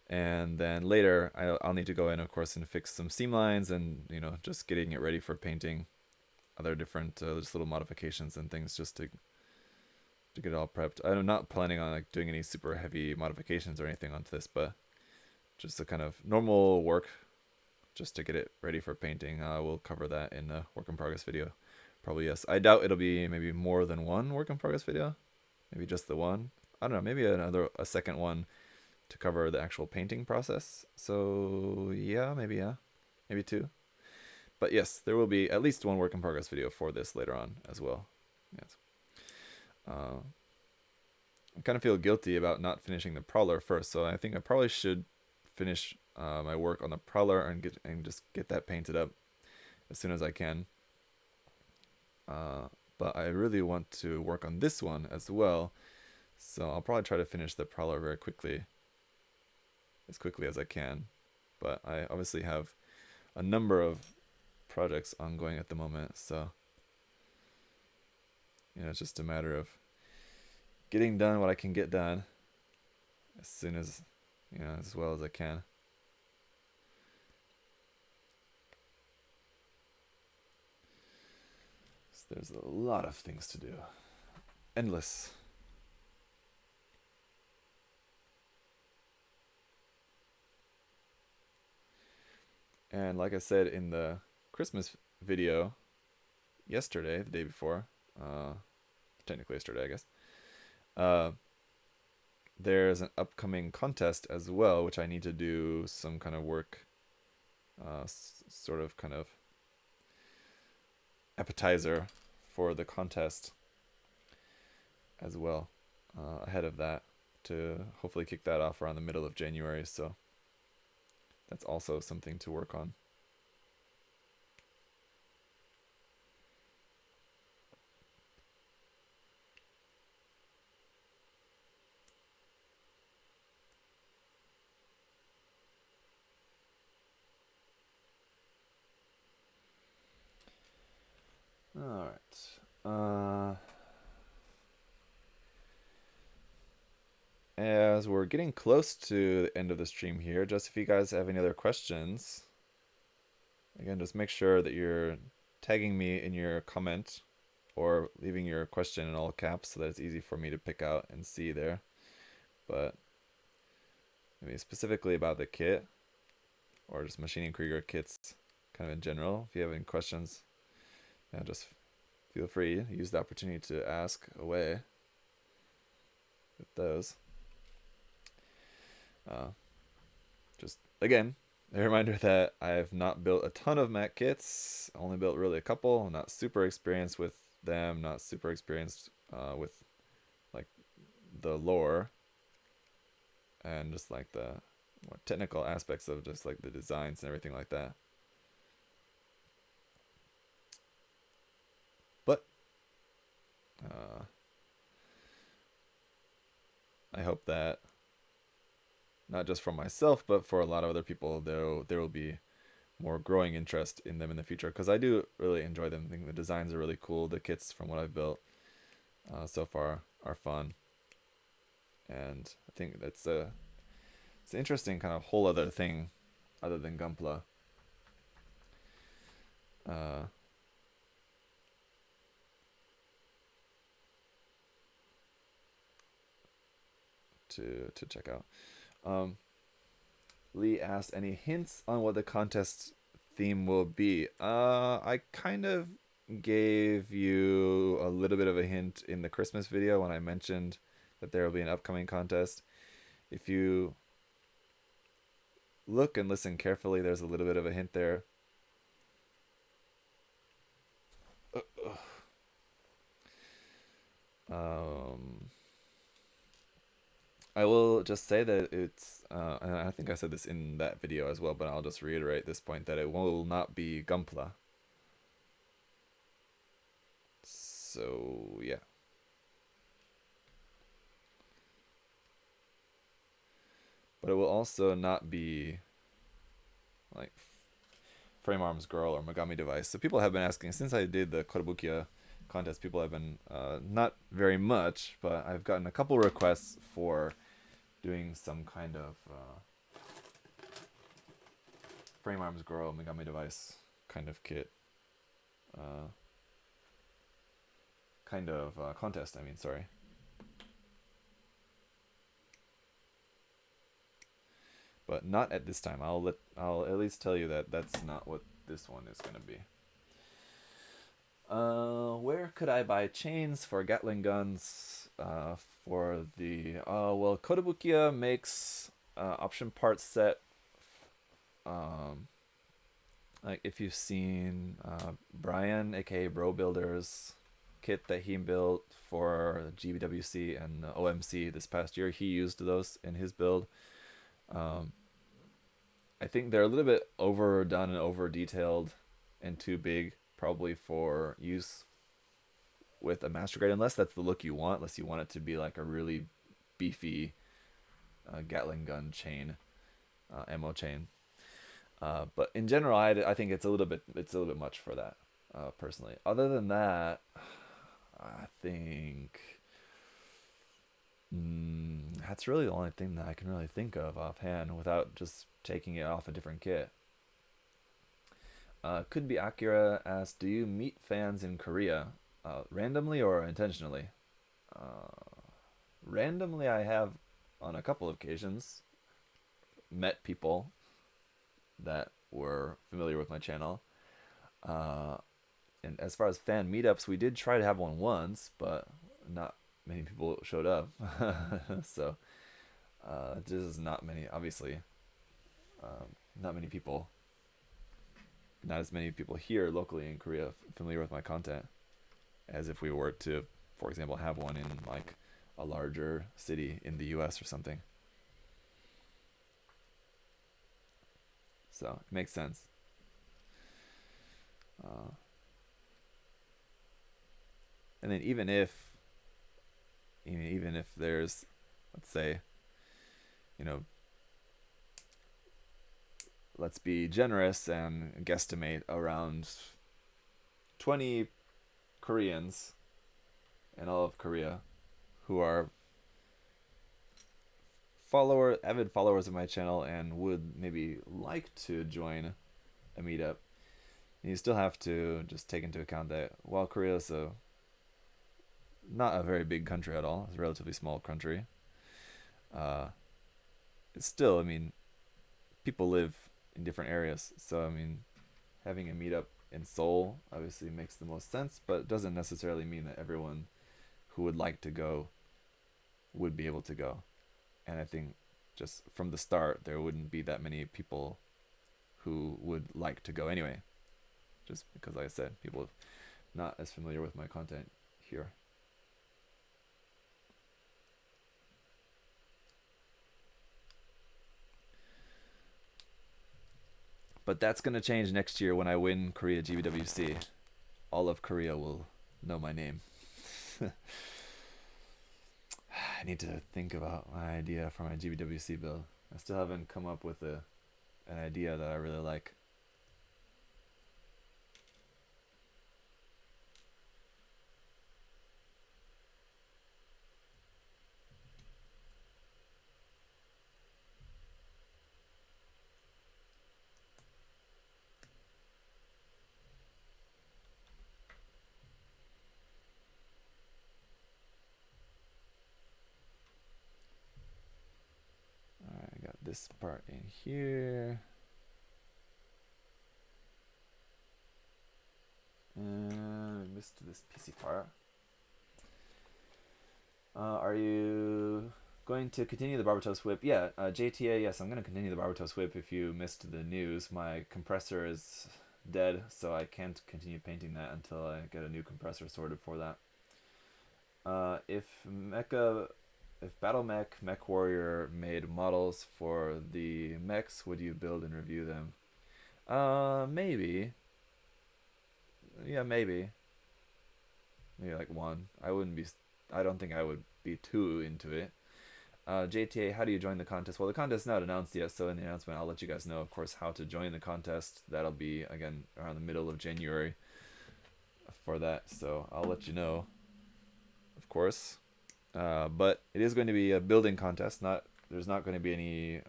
and then later I'll need to go in, of course, and fix some seam lines, and just getting it ready for painting, other different just little modifications and things, just to get it all prepped. I'm not planning on like doing any super heavy modifications or anything onto this, but just the kind of normal work just to get it ready for painting. We'll cover that in a work in progress video. Probably, yes. I doubt it'll be maybe more than one work in progress video. Maybe just the one. I don't know, maybe a second one to cover the actual painting process. So yeah, maybe two. But yes, there will be at least one work in progress video for this later on as well. Yes. I kind of feel guilty about not finishing the Prowler first, so I think I probably should finish my work on the Prowler and just get that painted up as soon as I can. But I really want to work on this one as well, so I'll probably try to finish the Prowler very quickly, as quickly as I can. But I obviously have a number of projects ongoing at the moment, so it's just a matter of getting done what I can get done as soon as, as well as I can. So there's a lot of things to do. Endless. And like I said in the Christmas video yesterday, the day before, technically yesterday, I guess, uh, there's an upcoming contest as well, which I need to do some kind of work, sort of kind of appetizer for the contest as well, ahead of that, to hopefully kick that off around the middle of January. So that's also something to work on. All right. As we're getting close to the end of the stream here, just if you guys have any other questions, again, just make sure that you're tagging me in your comment or leaving your question in all caps so that it's easy for me to pick out and see there. But maybe specifically about the kit or just machining Krieger kits kind of in general, if you have any questions, just feel free to use the opportunity to ask away with those. Just again, a reminder that I have not built a ton of Ma.K kits, only built really a couple. I'm not super experienced with them, not super experienced with like the lore and just like the more technical aspects of just like the designs and everything like that. But I hope that not just for myself, but for a lot of other people, there will be more growing interest in them in the future, because I do really enjoy them. I think the designs are really cool. The kits from what I've built so far are fun, and I think it's an interesting kind of whole other thing other than Gunpla. To check out. Lee asked, any hints on what the contest theme will be? I kind of gave you a little bit of a hint in the Christmas video when I mentioned that there will be an upcoming contest. If you look and listen carefully, there's a little bit of a hint there. I will just say that it's, and I think I said this in that video as well, but I'll just reiterate this point, that it will not be Gunpla. So, yeah. But it will also not be like Frame Arms Girl or Megami Device. So people have been asking, since I did the Kotobukiya contest, people have been, not very much, but I've gotten a couple requests for doing some kind of Frame Arms Girl, Megami Device kind of kit. Contest, I mean, sorry. But not at this time. I'll at least tell you that that's not what this one is going to be. Where could I buy chains for Gatling guns? For the well, Kotobukiya makes option parts set. Like if you've seen Brian, aka Bro Builders, kit that he built for GWC and OMC this past year, he used those in his build. I think they're a little bit overdone and over detailed and too big probably for use with a master grade, unless that's the look you want, unless you want it to be like a really beefy Gatling gun chain, ammo chain. But in general, I think it's a little bit much for that, personally. Other than that, I think that's really the only thing that I can really think of offhand without just taking it off a different kit. Could be Akira asks, do you meet fans in Korea randomly or intentionally? Uh, Randomly, I have on a couple of occasions met people that were familiar with my channel. Uh, and as far as fan meetups, we did try to have one once, but not many people showed up. So this is not many, obviously, not many people, not as many people here locally in Korea familiar with my content as if we were to, for example, have one in like a larger city in the US or something. So it makes sense. Uh, and then even if there's, let's say, you know, let's be generous and guesstimate around 20 Koreans in all of Korea who are avid followers of my channel and would maybe like to join a meetup. And you still have to just take into account that while Korea is not a very big country at all, it's a relatively small country. Uh, it's still, I mean, people live in different areas, so I mean, having a meetup in Seoul obviously makes the most sense, but it doesn't necessarily mean that everyone who would like to go would be able to go. And I think just from the start, there wouldn't be that many people who would like to go anyway. Just because, like I said, people not as familiar with my content here. But that's going to change next year when I win Korea GBWC. All of Korea will know my name. I need to think about my idea for my GBWC build. I still haven't come up with an idea that I really like. Alright, I got this part in here. And I missed this PC part. Are you going to continue the Barbatos whip? Yeah, JTA, yes, I'm going to continue the Barbatos whip. If you missed the news, my compressor is dead, so I can't continue painting that until I get a new compressor sorted for that. If Battle Mech Warrior made models for the mechs, would you build and review them? Maybe. Yeah, maybe. Maybe like one. I don't think I would be too into it. JTA, how do you join the contest? Well, the contest is not announced yet, so in the announcement, I'll let you guys know, of course, how to join the contest. That'll be, again, around the middle of January for that, so I'll let you know, of course. But it is going to be a building contest. There's not going to be any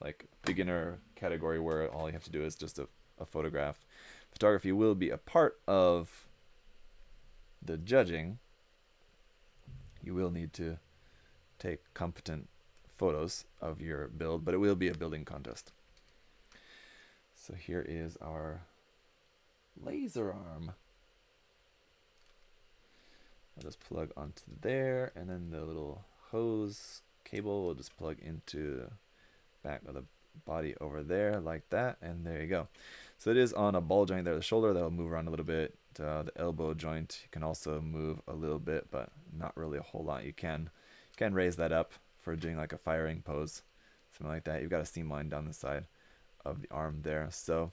like beginner category where all you have to do is just a photograph. Photography will be a part of the judging. You will need to take competent photos of your build, but it will be a building contest. So here is our laser arm. I'll just plug onto there, and then the little hose cable will just plug into the back of the body over there like that, and there you go. So it is on a ball joint there, the shoulder, that'll move around a little bit. The elbow joint, you can also move a little bit, but not really a whole lot. You can raise that up for doing like a firing pose, something like that. You've got a seam line down the side of the arm there. So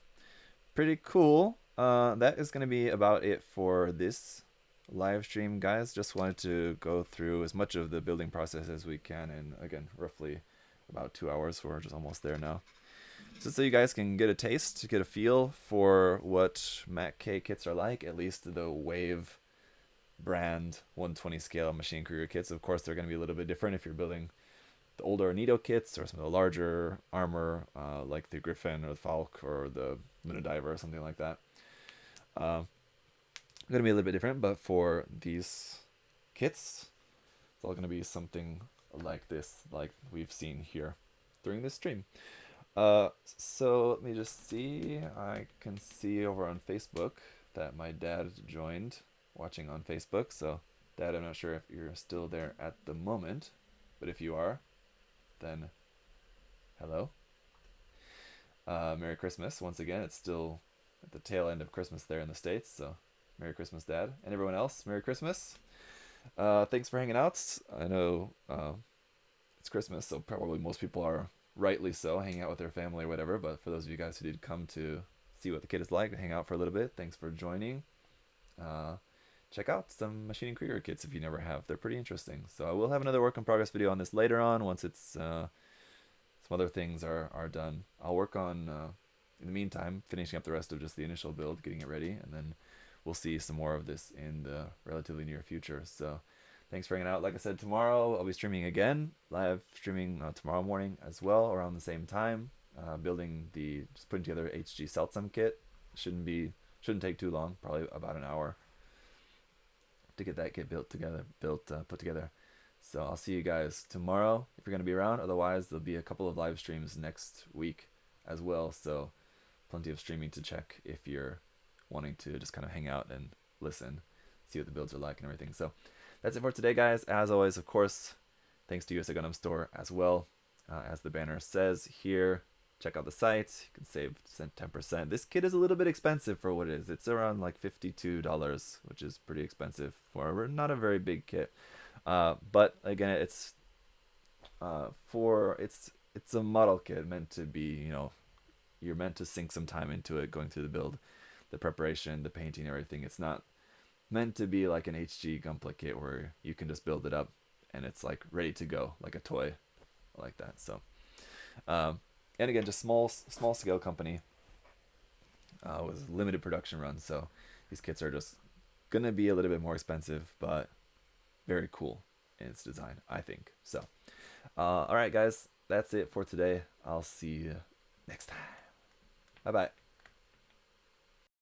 pretty cool. That is going to be about it for this live stream, guys. Just wanted to go through as much of the building process as we can, and again, roughly about 2 hours. We're just almost there now. So you guys can get a taste, get a feel for what Ma.K kits are like, at least the wave brand 120 scale Machine Krieger kits. Of course, they're going to be a little bit different if you're building the older Nito kits or some of the larger armor, like the Griffin or the Falk or the Luna Diver or something like that. Going to be a little bit different, but for these kits, it's all going to be something like this, like we've seen here during this stream. So let me just see. I can see over on Facebook that my dad joined, watching on Facebook. So, Dad, I'm not sure if you're still there at the moment, but if you are, then hello. Merry Christmas once again. It's still at the tail end of Christmas there in the States, so Merry Christmas, Dad, and everyone else. Merry Christmas. Thanks for hanging out. I know it's Christmas, so probably most people are rightly so hanging out with their family or whatever. But for those of you guys who did come to see what the kid is like, hang out for a little bit, thanks for joining. Check out some Machine Krieger kits if you never have. They're pretty interesting. So I will have another work in progress video on this later on once it's some other things are done. I'll work on in the meantime finishing up the rest of just the initial build, getting it ready, and then we'll see some more of this in the relatively near future. So thanks for hanging out. Like I said, tomorrow I'll be streaming again, live streaming tomorrow morning as well, around the same time. Just putting together HG Seltsum kit. Shouldn't take too long, probably about an hour to get that kit put together. So I'll see you guys tomorrow if you're gonna be around. Otherwise, there'll be a couple of live streams next week as well. So plenty of streaming to check if you're wanting to just kind of hang out and listen, see what the builds are like and everything. So that's it for today, guys. As always, of course, thanks to USA Gundam Store as well. As the banner says here, check out the site. You can save 10%. This kit is a little bit expensive for what it is. It's around like $52, which is pretty expensive for not a very big kit. But again, it's it's a model kit meant to be, you're meant to sink some time into it, going through the build, the preparation, the painting, everything. It's not meant to be like an HG Gunpla kit where you can just build it up and it's like ready to go, like a toy, like that. So, and again, just small scale company with limited production runs. So these kits are just gonna be a little bit more expensive, but very cool in its design, I think. So, all right, guys, that's it for today. I'll see you next time. Bye bye.